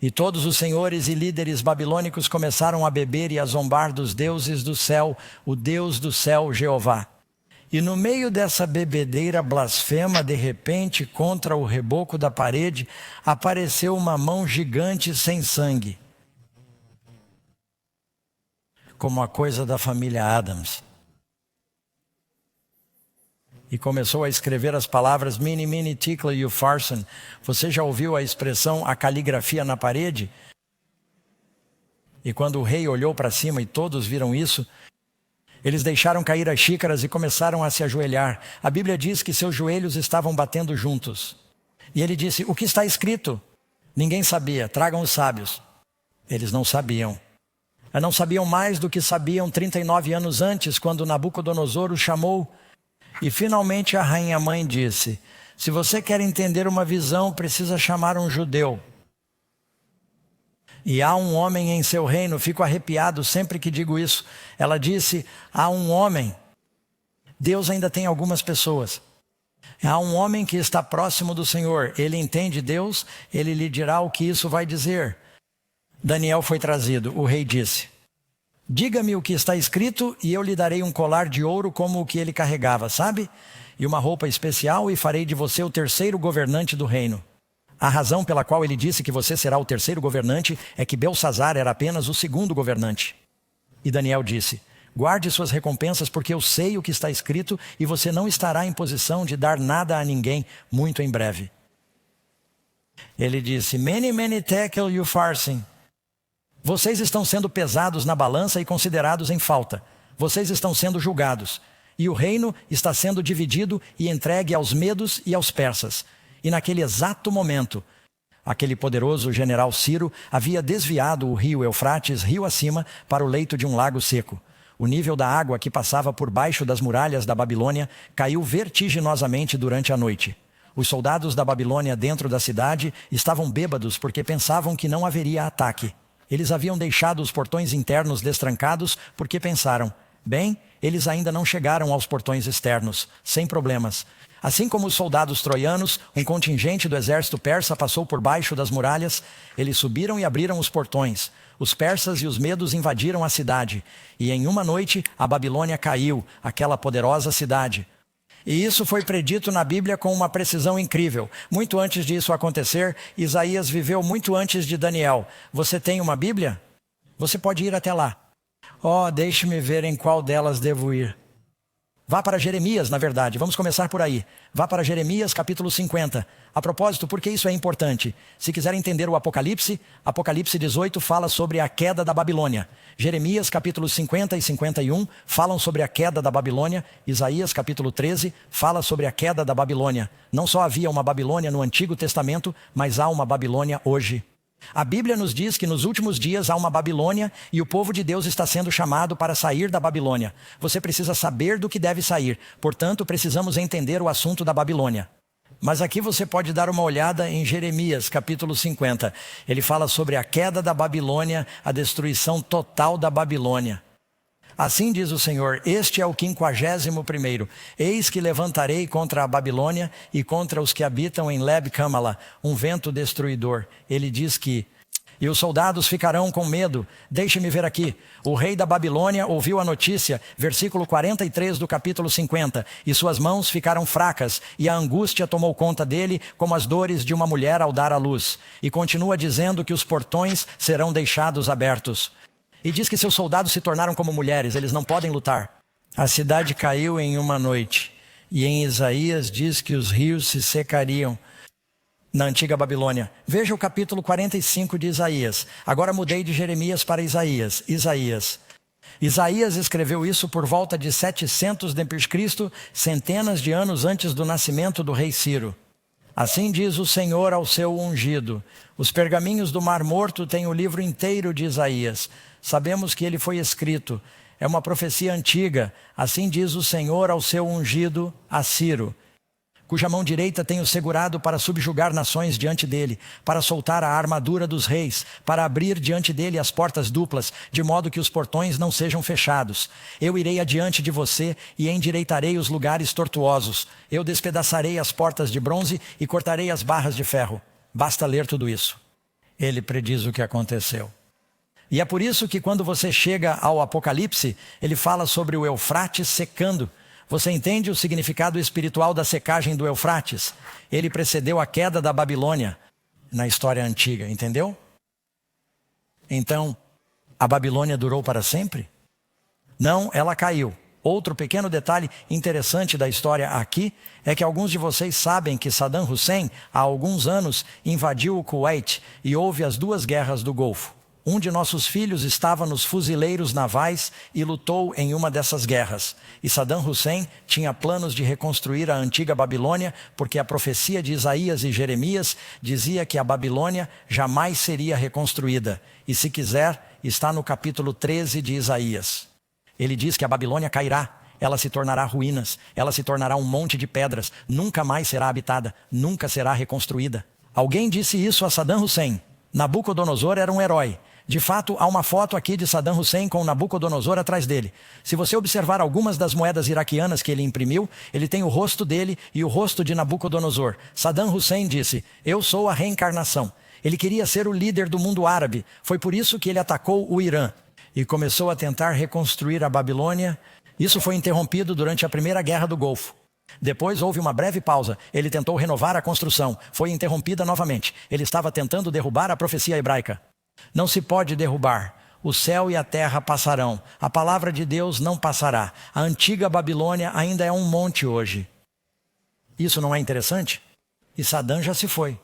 E todos os senhores e líderes babilônicos começaram a beber e a zombar dos deuses do céu, o Deus do céu, Jeová. E no meio dessa bebedeira blasfema, de repente, contra o reboco da parede, apareceu uma mão gigante sem sangue. Como a coisa da família Adams. E começou a escrever as palavras Mene, Mene, Tekel, Upharsin. Você já ouviu a expressão a caligrafia na parede? E quando o rei olhou para cima e todos viram isso, eles deixaram cair as xícaras e começaram a se ajoelhar. A Bíblia diz que seus joelhos estavam batendo juntos. E ele disse: o que está escrito? Ninguém sabia, tragam os sábios. Eles não sabiam. Não sabiam mais do que sabiam 39 anos antes, quando Nabucodonosor os chamou. E finalmente a rainha-mãe disse: Se você quer entender uma visão, precisa chamar um judeu. E há um homem em seu reino, fico arrepiado sempre que digo isso. Ela disse, há um homem. Deus ainda tem algumas pessoas. Há um homem que está próximo do Senhor. Ele entende Deus, ele lhe dirá o que isso vai dizer. Daniel foi trazido. O rei disse, diga-me o que está escrito e eu lhe darei um colar de ouro como o que ele carregava, sabe? E uma roupa especial e farei de você o terceiro governante do reino. A razão pela qual ele disse que você será o terceiro governante é que Belsazar era apenas o segundo governante. E Daniel disse, guarde suas recompensas porque eu sei o que está escrito e você não estará em posição de dar nada a ninguém muito em breve. Ele disse, many tekel upharsin. Vocês estão sendo pesados na balança e considerados em falta. Vocês estão sendo julgados. E o reino está sendo dividido e entregue aos medos e aos persas. E naquele exato momento, aquele poderoso general Ciro havia desviado o rio Eufrates, rio acima, para o leito de um lago seco. O nível da água que passava por baixo das muralhas da Babilônia caiu vertiginosamente durante a noite. Os soldados da Babilônia dentro da cidade estavam bêbados porque pensavam que não haveria ataque. Eles haviam deixado os portões internos destrancados porque pensaram, bem, eles ainda não chegaram aos portões externos, sem problemas. Assim como os soldados troianos, um contingente do exército persa passou por baixo das muralhas, eles subiram e abriram os portões. Os persas e os medos invadiram a cidade, e em uma noite a Babilônia caiu, aquela poderosa cidade. E isso foi predito na Bíblia com uma precisão incrível. Muito antes disso acontecer, Isaías viveu muito antes de Daniel. Você tem uma Bíblia? Você pode ir até lá. Deixe-me ver em qual delas devo ir. Vá para Jeremias, na verdade. Vamos começar por aí. Vá para Jeremias, capítulo 50. A propósito, por que isso é importante? Se quiser entender o Apocalipse, Apocalipse 18 fala sobre a queda da Babilônia. Jeremias, capítulos 50 e 51, falam sobre a queda da Babilônia. Isaías, capítulo 13, fala sobre a queda da Babilônia. Não só havia uma Babilônia no Antigo Testamento, mas há uma Babilônia hoje. A Bíblia nos diz que nos últimos dias há uma Babilônia e o povo de Deus está sendo chamado para sair da Babilônia. Você precisa saber do que deve sair, portanto precisamos entender o assunto da Babilônia. Mas aqui você pode dar uma olhada em Jeremias, capítulo 50. Ele fala sobre a queda da Babilônia, a destruição total da Babilônia. Assim diz o Senhor, este é o 51º. Eis que levantarei contra a Babilônia e contra os que habitam em Leb-Câmala, um vento destruidor. Ele diz que, e os soldados ficarão com medo. Deixe-me ver aqui. O rei da Babilônia ouviu a notícia, versículo 43 do capítulo 50. E suas mãos ficaram fracas, e a angústia tomou conta dele, como as dores de uma mulher ao dar à luz. E continua dizendo que os portões serão deixados abertos. E diz que seus soldados se tornaram como mulheres, eles não podem lutar. A cidade caiu em uma noite. E em Isaías diz que os rios se secariam na antiga Babilônia. Veja o capítulo 45 de Isaías. Agora mudei de Jeremias para Isaías. Isaías escreveu isso por volta de 700 d.C., centenas de anos antes do nascimento do rei Ciro. Assim diz o Senhor ao seu ungido. Os pergaminhos do Mar Morto têm o livro inteiro de Isaías. Sabemos que ele foi escrito. É uma profecia antiga. Assim diz o Senhor ao seu ungido, a Ciro, cuja mão direita tenho segurado para subjugar nações diante dele, para soltar a armadura dos reis, para abrir diante dele as portas duplas, de modo que os portões não sejam fechados. Eu irei adiante de você e endireitarei os lugares tortuosos. Eu despedaçarei as portas de bronze e cortarei as barras de ferro. Basta ler tudo isso. Ele prediz o que aconteceu. E é por isso que quando você chega ao Apocalipse, ele fala sobre o Eufrates secando. Você entende o significado espiritual da secagem do Eufrates? Ele precedeu a queda da Babilônia na história antiga, entendeu? Então, a Babilônia durou para sempre? Não, ela caiu. Outro pequeno detalhe interessante da história aqui é que alguns de vocês sabem que Saddam Hussein, há alguns anos, invadiu o Kuwait e houve as 2 guerras do Golfo. Um de nossos filhos estava nos fuzileiros navais e lutou em uma dessas guerras. E Saddam Hussein tinha planos de reconstruir a antiga Babilônia, porque a profecia de Isaías e Jeremias dizia que a Babilônia jamais seria reconstruída. E se quiser, está no capítulo 13 de Isaías. Ele diz que a Babilônia cairá. ela se tornará ruínas, ela se tornará um monte de pedras, nunca mais será habitada, nunca será reconstruída. Alguém disse isso a Saddam Hussein. Nabucodonosor era um herói. De fato, há uma foto aqui de Saddam Hussein com Nabucodonosor atrás dele. Se você observar algumas das moedas iraquianas que ele imprimiu, ele tem o rosto dele e o rosto de Nabucodonosor. Saddam Hussein disse: eu sou a reencarnação. Ele queria ser o líder do mundo árabe. Foi por isso que ele atacou o Irã e começou a tentar reconstruir a Babilônia. Isso foi interrompido durante a Primeira Guerra do Golfo. Depois houve uma breve pausa. Ele tentou renovar a construção. Foi interrompida novamente. Ele estava tentando derrubar a profecia hebraica. Não se pode derrubar. O céu e a terra passarão. A palavra de Deus não passará. A antiga Babilônia ainda é um monte hoje. Isso não é interessante? E Saddam já se foi.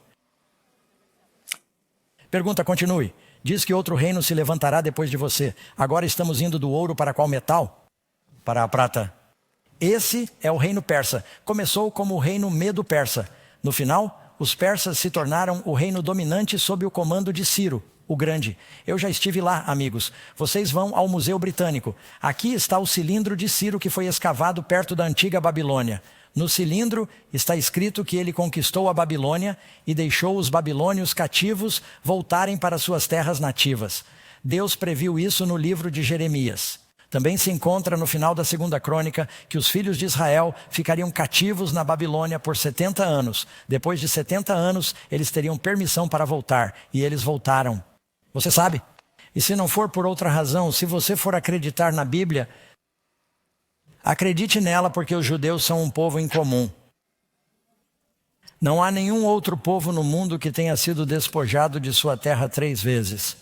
Pergunta, continue. Diz que outro reino se levantará depois de você. Agora estamos indo do ouro para qual metal? Para a prata. Esse é o reino persa. Começou como o reino medo-persa. No final, os persas se tornaram o reino dominante sob o comando de Ciro, o Grande. Eu já estive lá, amigos. Vocês vão ao Museu Britânico. Aqui está o cilindro de Ciro que foi escavado perto da antiga Babilônia. No cilindro está escrito que ele conquistou a Babilônia e deixou os babilônios cativos voltarem para suas terras nativas. Deus previu isso no livro de Jeremias. Também se encontra no final da 2ª Crônica que os filhos de Israel ficariam cativos na Babilônia por 70 anos. Depois de 70 anos, eles teriam permissão para voltar. E eles voltaram. Você sabe? E se não for por outra razão, se você for acreditar na Bíblia, acredite nela porque os judeus são um povo incomum. Não há nenhum outro povo no mundo que tenha sido despojado de sua terra 3 vezes.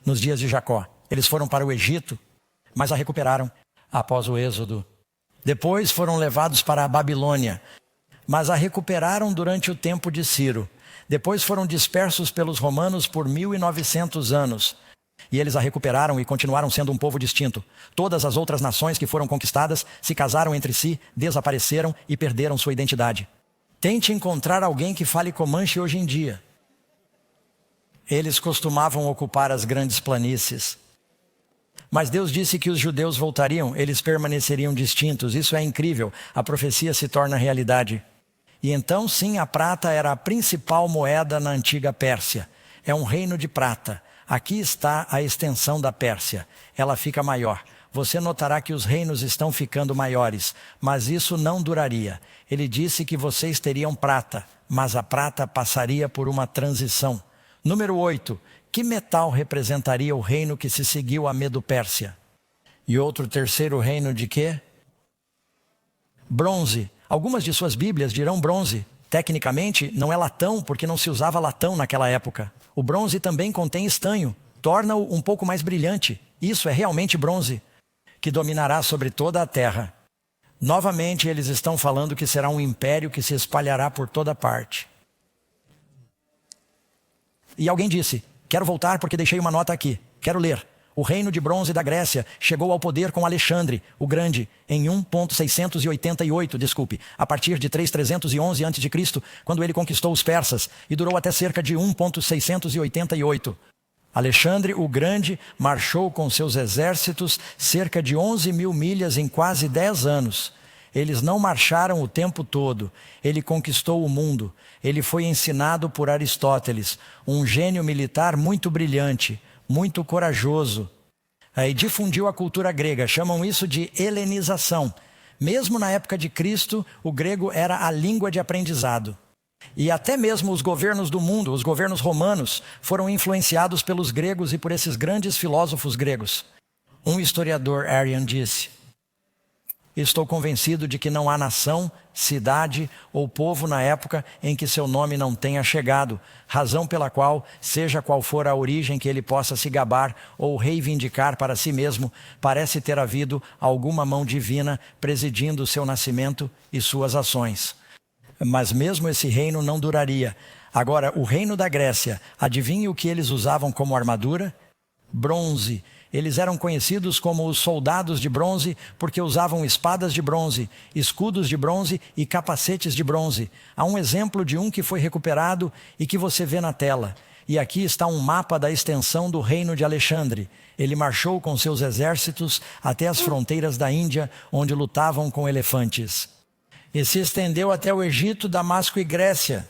Nos dias de Jacó. Eles foram para o Egito, mas a recuperaram após o Êxodo. Depois foram levados para a Babilônia, mas a recuperaram durante o tempo de Ciro. Depois foram dispersos pelos romanos por 1900 anos. E eles a recuperaram e continuaram sendo um povo distinto. Todas as outras nações que foram conquistadas se casaram entre si, desapareceram e perderam sua identidade. Tente encontrar alguém que fale Comanche hoje em dia. Eles costumavam ocupar as grandes planícies. Mas Deus disse que os judeus voltariam, eles permaneceriam distintos. Isso é incrível, a profecia se torna realidade. E então sim, a prata era a principal moeda na antiga Pérsia. É um reino de prata. Aqui está a extensão da Pérsia. Ela fica maior. Você notará que os reinos estão ficando maiores, mas isso não duraria. Ele disse que vocês teriam prata, mas a prata passaria por uma transição. Número 8. Que metal representaria o reino que se seguiu a Medo-Pérsia? E outro terceiro reino de quê? Bronze. Algumas de suas bíblias dirão bronze. Tecnicamente, não é latão, porque não se usava latão naquela época. O bronze também contém estanho, torna-o um pouco mais brilhante. Isso é realmente bronze, que dominará sobre toda a terra. Novamente, eles estão falando que será um império que se espalhará por toda parte. E alguém disse: quero voltar porque deixei uma nota aqui. Quero ler. O reino de bronze da Grécia chegou ao poder com Alexandre, o Grande, em 688, a partir de 311 a.C., quando ele conquistou os persas, e durou até cerca de 688. Alexandre, o Grande, marchou com seus exércitos cerca de 11.000 milhas em quase 10 anos. Eles não marcharam o tempo todo. Ele conquistou o mundo. Ele foi ensinado por Aristóteles, um gênio militar muito brilhante, muito corajoso. E difundiu a cultura grega. Chamam isso de helenização. Mesmo na época de Cristo, o grego era a língua de aprendizado. E até mesmo os governos do mundo, os governos romanos, foram influenciados pelos gregos e por esses grandes filósofos gregos. Um historiador, Arrian, disse: estou convencido de que não há nação, cidade ou povo na época em que seu nome não tenha chegado, razão pela qual, seja qual for a origem que ele possa se gabar ou reivindicar para si mesmo, parece ter havido alguma mão divina presidindo seu nascimento e suas ações. Mas mesmo esse reino não duraria. Agora, o reino da Grécia, adivinhe o que eles usavam como armadura? Bronze. Eles eram conhecidos como os soldados de bronze porque usavam espadas de bronze, escudos de bronze e capacetes de bronze. Há um exemplo de um que foi recuperado e que você vê na tela. E aqui está um mapa da extensão do reino de Alexandre. Ele marchou com seus exércitos até as fronteiras da Índia, onde lutavam com elefantes. E se estendeu até o Egito, Damasco e Grécia.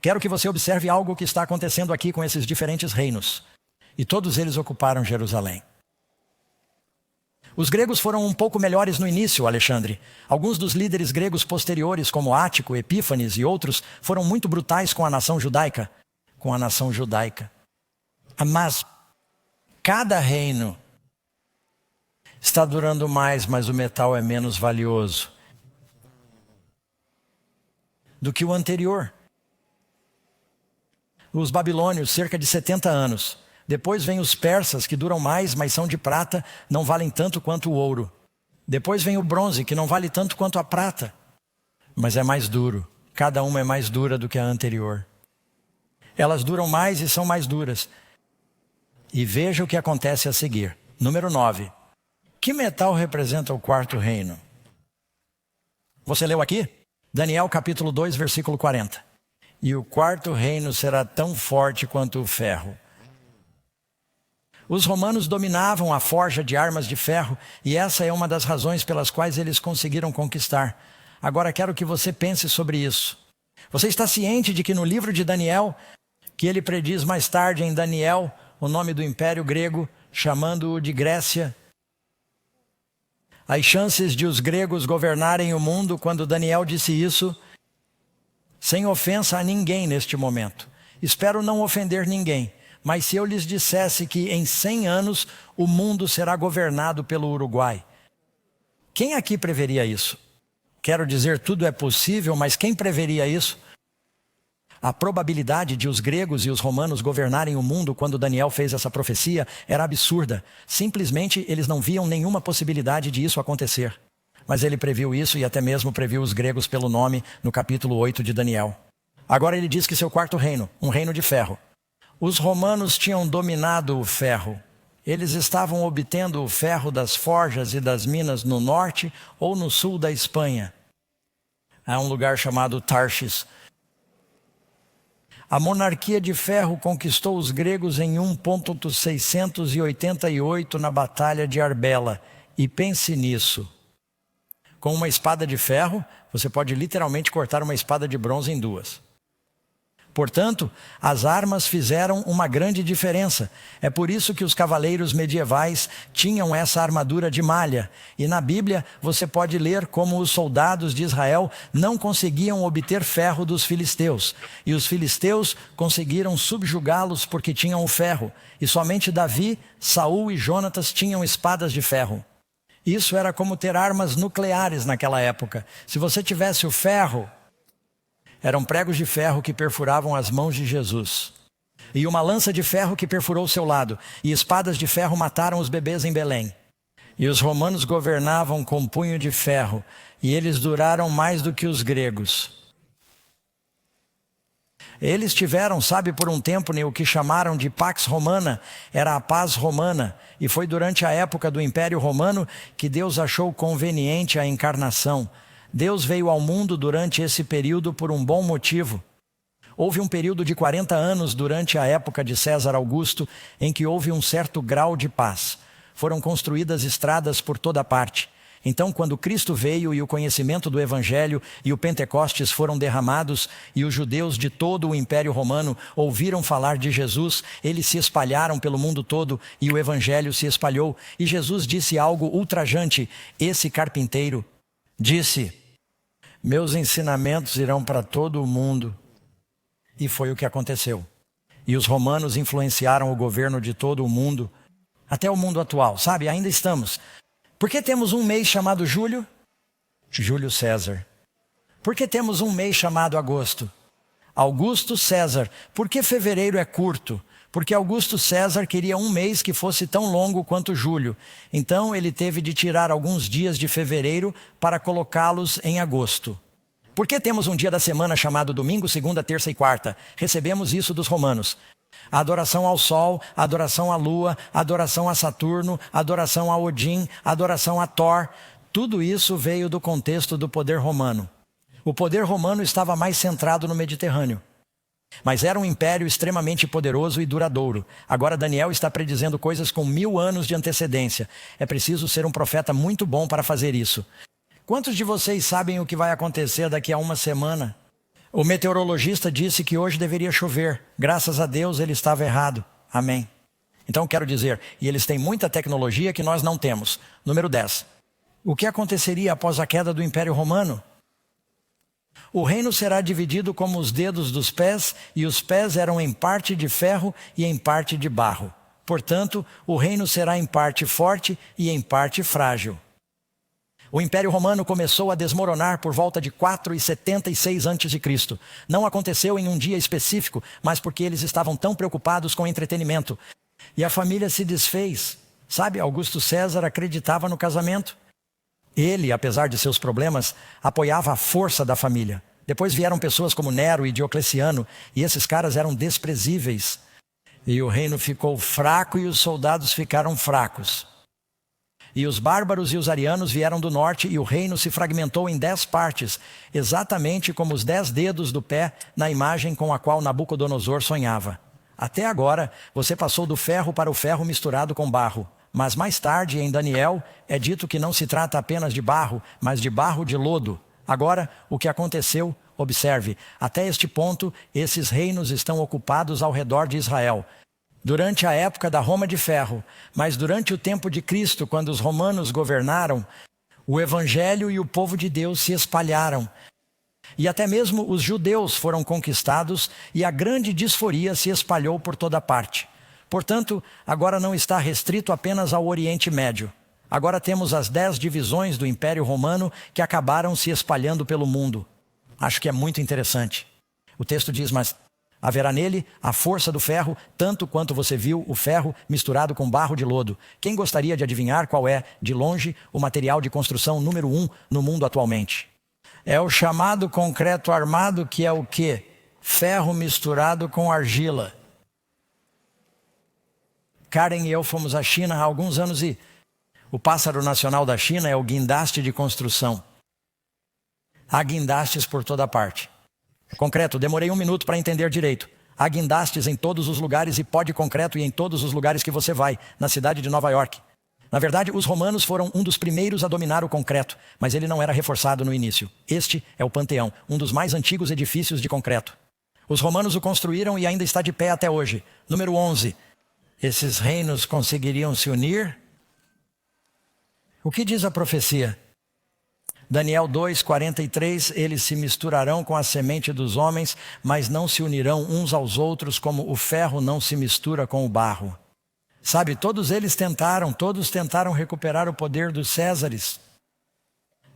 Quero que você observe algo que está acontecendo aqui com esses diferentes reinos. E todos eles ocuparam Jerusalém. Os gregos foram um pouco melhores no início, Alexandre. Alguns dos líderes gregos posteriores, como Ático, Epífanes e outros, foram muito brutais com a nação judaica. Mas cada reino está durando mais, mas o metal é menos valioso do que o anterior. Os babilônios, cerca de 70 anos. Depois vem os persas, que duram mais, mas são de prata, não valem tanto quanto o ouro. Depois vem o bronze, que não vale tanto quanto a prata, mas é mais duro. Cada uma é mais dura do que a anterior. Elas duram mais e são mais duras. E veja o que acontece a seguir. Número 9. Que metal representa o quarto reino? Você leu aqui? Daniel capítulo 2, versículo 40. E o quarto reino será tão forte quanto o ferro. Os romanos dominavam a forja de armas de ferro, e essa é uma das razões pelas quais eles conseguiram conquistar. Agora quero que você pense sobre isso. Você está ciente de que no livro de Daniel, que ele prediz mais tarde em Daniel, o nome do Império Grego, chamando-o de Grécia, as chances de os gregos governarem o mundo, quando Daniel disse isso, sem ofensa a ninguém neste momento. Espero não ofender ninguém. Mas se eu lhes dissesse que em 100 anos o mundo será governado pelo Uruguai, quem aqui preveria isso? Quero dizer, tudo é possível, mas quem preveria isso? A probabilidade de os gregos e os romanos governarem o mundo quando Daniel fez essa profecia era absurda. Simplesmente eles não viam nenhuma possibilidade de isso acontecer. Mas ele previu isso e até mesmo previu os gregos pelo nome no capítulo 8 de Daniel. Agora ele diz que seu quarto reino, um reino de ferro. Os romanos tinham dominado o ferro. Eles estavam obtendo o ferro das forjas e das minas no norte ou no sul da Espanha. Há um lugar chamado Tarshish. A monarquia de ferro conquistou os gregos em 688 na Batalha de Arbela. E pense nisso. Com uma espada de ferro, você pode literalmente cortar uma espada de bronze em duas. Portanto, as armas fizeram uma grande diferença. É por isso que os cavaleiros medievais tinham essa armadura de malha. E na Bíblia você pode ler como os soldados de Israel não conseguiam obter ferro dos filisteus. E os filisteus conseguiram subjugá-los porque tinham o ferro. E somente Davi, Saul e Jonatas tinham espadas de ferro. Isso era como ter armas nucleares naquela época. Se você tivesse o ferro, eram pregos de ferro que perfuravam as mãos de Jesus. E uma lança de ferro que perfurou o seu lado. E espadas de ferro mataram os bebês em Belém. E os romanos governavam com punho de ferro. E eles duraram mais do que os gregos. Eles tiveram, sabe, por um tempo, o que chamaram de Pax Romana. Era a paz romana. E foi durante a época do Império Romano que Deus achou conveniente a encarnação. Deus veio ao mundo durante esse período por um bom motivo. Houve um período de 40 anos durante a época de César Augusto em que houve um certo grau de paz. Foram construídas estradas por toda parte. Então, quando Cristo veio e o conhecimento do Evangelho e o Pentecostes foram derramados e os judeus de todo o Império Romano ouviram falar de Jesus, eles se espalharam pelo mundo todo e o Evangelho se espalhou. E Jesus disse algo ultrajante. Esse carpinteiro disse: meus ensinamentos irão para todo o mundo. E foi o que aconteceu. E os romanos influenciaram o governo de todo o mundo, até o mundo atual. Sabe, ainda estamos. Por que temos um mês chamado julho? Júlio César. Por que temos um mês chamado agosto? Augusto César. Por que fevereiro é curto? Porque Augusto César queria um mês que fosse tão longo quanto julho. Então ele teve de tirar alguns dias de fevereiro para colocá-los em agosto. Por que temos um dia da semana chamado domingo, segunda, terça e quarta? Recebemos isso dos romanos. A adoração ao sol, a adoração à lua, a adoração a Saturno, a adoração a Odin, a adoração a Thor. Tudo isso veio do contexto do poder romano. O poder romano estava mais centrado no Mediterrâneo. Mas era um império extremamente poderoso e duradouro. Agora Daniel está predizendo coisas com 1000 anos de antecedência. É preciso ser um profeta muito bom para fazer isso. Quantos de vocês sabem o que vai acontecer daqui a uma semana? O meteorologista disse que hoje deveria chover. Graças a Deus ele estava errado. Amém. Então quero dizer, e eles têm muita tecnologia que nós não temos. Número 10. O que aconteceria após a queda do Império Romano? O reino será dividido como os dedos dos pés, e os pés eram em parte de ferro e em parte de barro. Portanto, o reino será em parte forte e em parte frágil. O Império Romano começou a desmoronar por volta de 476 a.C. Não aconteceu em um dia específico, mas porque eles estavam tão preocupados com entretenimento. E a família se desfez. Sabe, Augusto César acreditava no casamento. Ele, apesar de seus problemas, apoiava a força da família. Depois vieram pessoas como Nero e Diocleciano, e esses caras eram desprezíveis. E o reino ficou fraco e os soldados ficaram fracos. E os bárbaros e os arianos vieram do norte e o reino se fragmentou em 10 partes, exatamente como os 10 dedos do pé na imagem com a qual Nabucodonosor sonhava. Até agora, você passou do ferro para o ferro misturado com barro. Mas mais tarde, em Daniel, é dito que não se trata apenas de barro, mas de barro de lodo. Agora, o que aconteceu? Observe, até este ponto, esses reinos estão ocupados ao redor de Israel. Durante a época da Roma de Ferro, mas durante o tempo de Cristo, quando os romanos governaram, o Evangelho e o povo de Deus se espalharam. E até mesmo os judeus foram conquistados e a grande disforia se espalhou por toda parte. Portanto, agora não está restrito apenas ao Oriente Médio. Agora temos as 10 divisões do Império Romano que acabaram se espalhando pelo mundo. Acho que é muito interessante. O texto diz, mas haverá nele a força do ferro, tanto quanto você viu o ferro misturado com barro de lodo. Quem gostaria de adivinhar qual é, de longe, o material de construção número 1 no mundo atualmente? É o chamado concreto armado, que é o quê? Ferro misturado com argila. Karen e eu fomos à China há alguns anos e o pássaro nacional da China é o guindaste de construção. Há guindastes por toda parte. Concreto, demorei 1 minuto para entender direito. Há guindastes em todos os lugares e pó de concreto e em todos os lugares que você vai, na cidade de Nova York. Na verdade, os romanos foram um dos primeiros a dominar o concreto, mas ele não era reforçado no início. Este é o Panteão, um dos mais antigos edifícios de concreto. Os romanos o construíram e ainda está de pé até hoje. Número 11. Esses reinos conseguiriam se unir? O que diz a profecia? Daniel 2:43, eles se misturarão com a semente dos homens, mas não se unirão uns aos outros como o ferro não se mistura com o barro. Sabe, todos tentaram recuperar o poder dos Césares.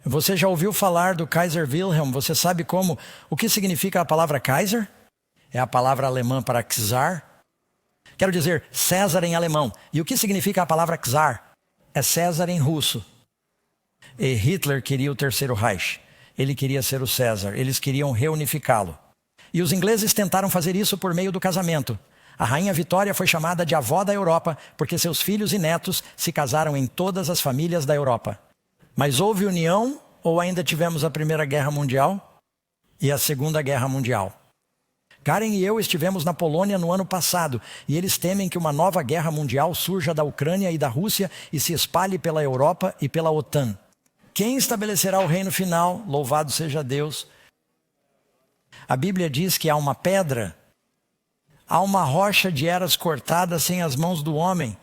Você já ouviu falar do Kaiser Wilhelm? Você sabe o que significa a palavra Kaiser? É a palavra alemã para czar. Quero dizer, César em alemão. E o que significa a palavra czar? É César em russo. E Hitler queria o Terceiro Reich. Ele queria ser o César. Eles queriam reunificá-lo. E os ingleses tentaram fazer isso por meio do casamento. A rainha Vitória foi chamada de avó da Europa porque seus filhos e netos se casaram em todas as famílias da Europa. Mas houve união ou ainda tivemos a Primeira Guerra Mundial e a Segunda Guerra Mundial? Karen e eu estivemos na Polônia no ano passado e eles temem que uma nova guerra mundial surja da Ucrânia e da Rússia e se espalhe pela Europa e pela OTAN. Quem estabelecerá o reino final? Louvado seja Deus. A Bíblia diz que há uma pedra, há uma rocha de eras cortada sem as mãos do homem,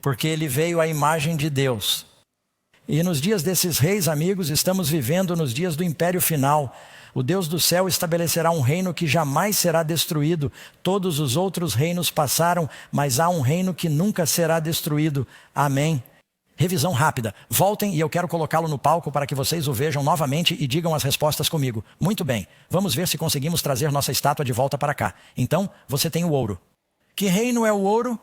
porque ele veio à imagem de Deus. E nos dias desses reis, amigos, estamos vivendo nos dias do império final. O Deus do céu estabelecerá um reino que jamais será destruído. Todos os outros reinos passaram, mas há um reino que nunca será destruído. Amém. Revisão rápida. Voltem e eu quero colocá-lo no palco para que vocês o vejam novamente e digam as respostas comigo. Muito bem. Vamos ver se conseguimos trazer nossa estátua de volta para cá. Então, você tem o ouro. Que reino é o ouro?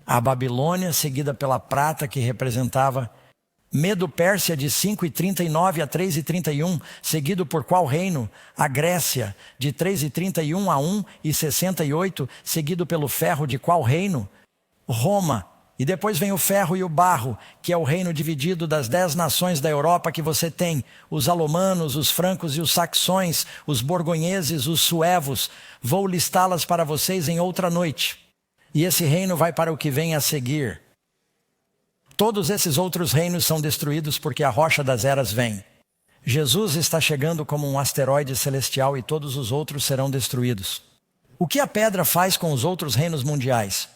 A Babilônia, seguida pela prata, que representava Medo-Pérsia de 5:39 a 3:31, seguido por qual reino? A Grécia, de 3:31 a 1:68, seguido pelo ferro de qual reino? Roma. E depois vem o ferro e o barro, que é o reino dividido das 10 nações da Europa que você tem. Os alomanos, os francos e os saxões, os borgonheses, os suevos. Vou listá-las para vocês em outra noite. E esse reino vai para o que vem a seguir. Todos esses outros reinos são destruídos porque a rocha das eras vem. Jesus está chegando como um asteroide celestial e todos os outros serão destruídos. O que a pedra faz com os outros reinos mundiais?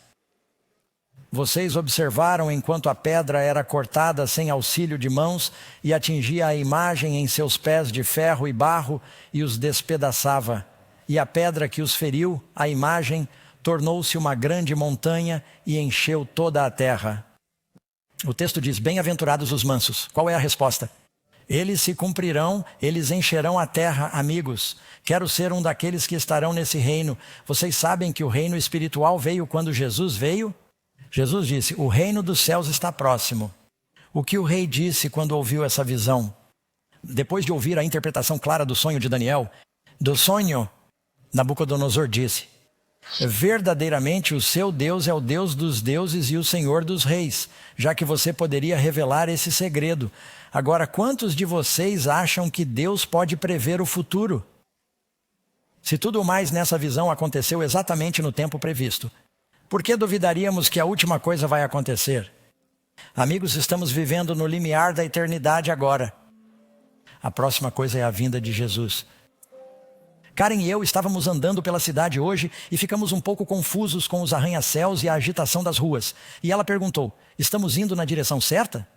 Vocês observaram enquanto a pedra era cortada sem auxílio de mãos e atingia a imagem em seus pés de ferro e barro e os despedaçava. E a pedra que os feriu, a imagem, tornou-se uma grande montanha e encheu toda a terra. O texto diz, bem-aventurados os mansos. Qual é a resposta? Eles se cumprirão, eles encherão a terra, amigos. Quero ser um daqueles que estarão nesse reino. Vocês sabem que o reino espiritual veio quando Jesus veio? Jesus disse, o reino dos céus está próximo. O que o rei disse quando ouviu essa visão? Depois de ouvir a interpretação clara do sonho de Daniel, do sonho, Nabucodonosor disse, verdadeiramente o seu Deus é o Deus dos deuses e o Senhor dos reis, já que você poderia revelar esse segredo. Agora, quantos de vocês acham que Deus pode prever o futuro? Se tudo mais nessa visão aconteceu exatamente no tempo previsto, por que duvidaríamos que a última coisa vai acontecer? Amigos, estamos vivendo no limiar da eternidade agora. A próxima coisa é a vinda de Jesus. Karen e eu estávamos andando pela cidade hoje e ficamos um pouco confusos com os arranha-céus e a agitação das ruas. E ela perguntou, estamos indo na direção certa?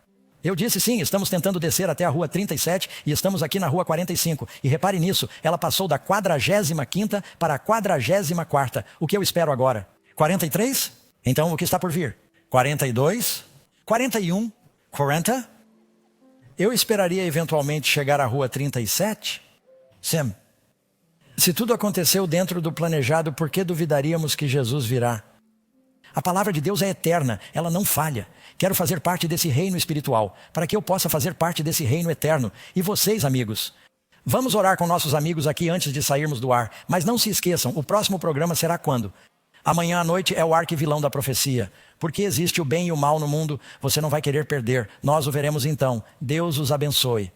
Eu disse sim, estamos tentando descer até a rua 37 e estamos aqui na rua 45. E repare nisso, ela passou da 45ª para a 44ª. O que eu espero agora? 43? Então o que está por vir? 42? 41? 40? Eu esperaria eventualmente chegar à rua 37? Sam, se tudo aconteceu dentro do planejado, por que duvidaríamos que Jesus virá? A palavra de Deus é eterna, ela não falha. Quero fazer parte desse reino espiritual, para que eu possa fazer parte desse reino eterno. E vocês, amigos? Vamos orar com nossos amigos aqui antes de sairmos do ar. Mas não se esqueçam, o próximo programa será quando? Amanhã à noite é o arquivilão da profecia. Porque existe o bem e o mal no mundo, você não vai querer perder. Nós o veremos então. Deus os abençoe.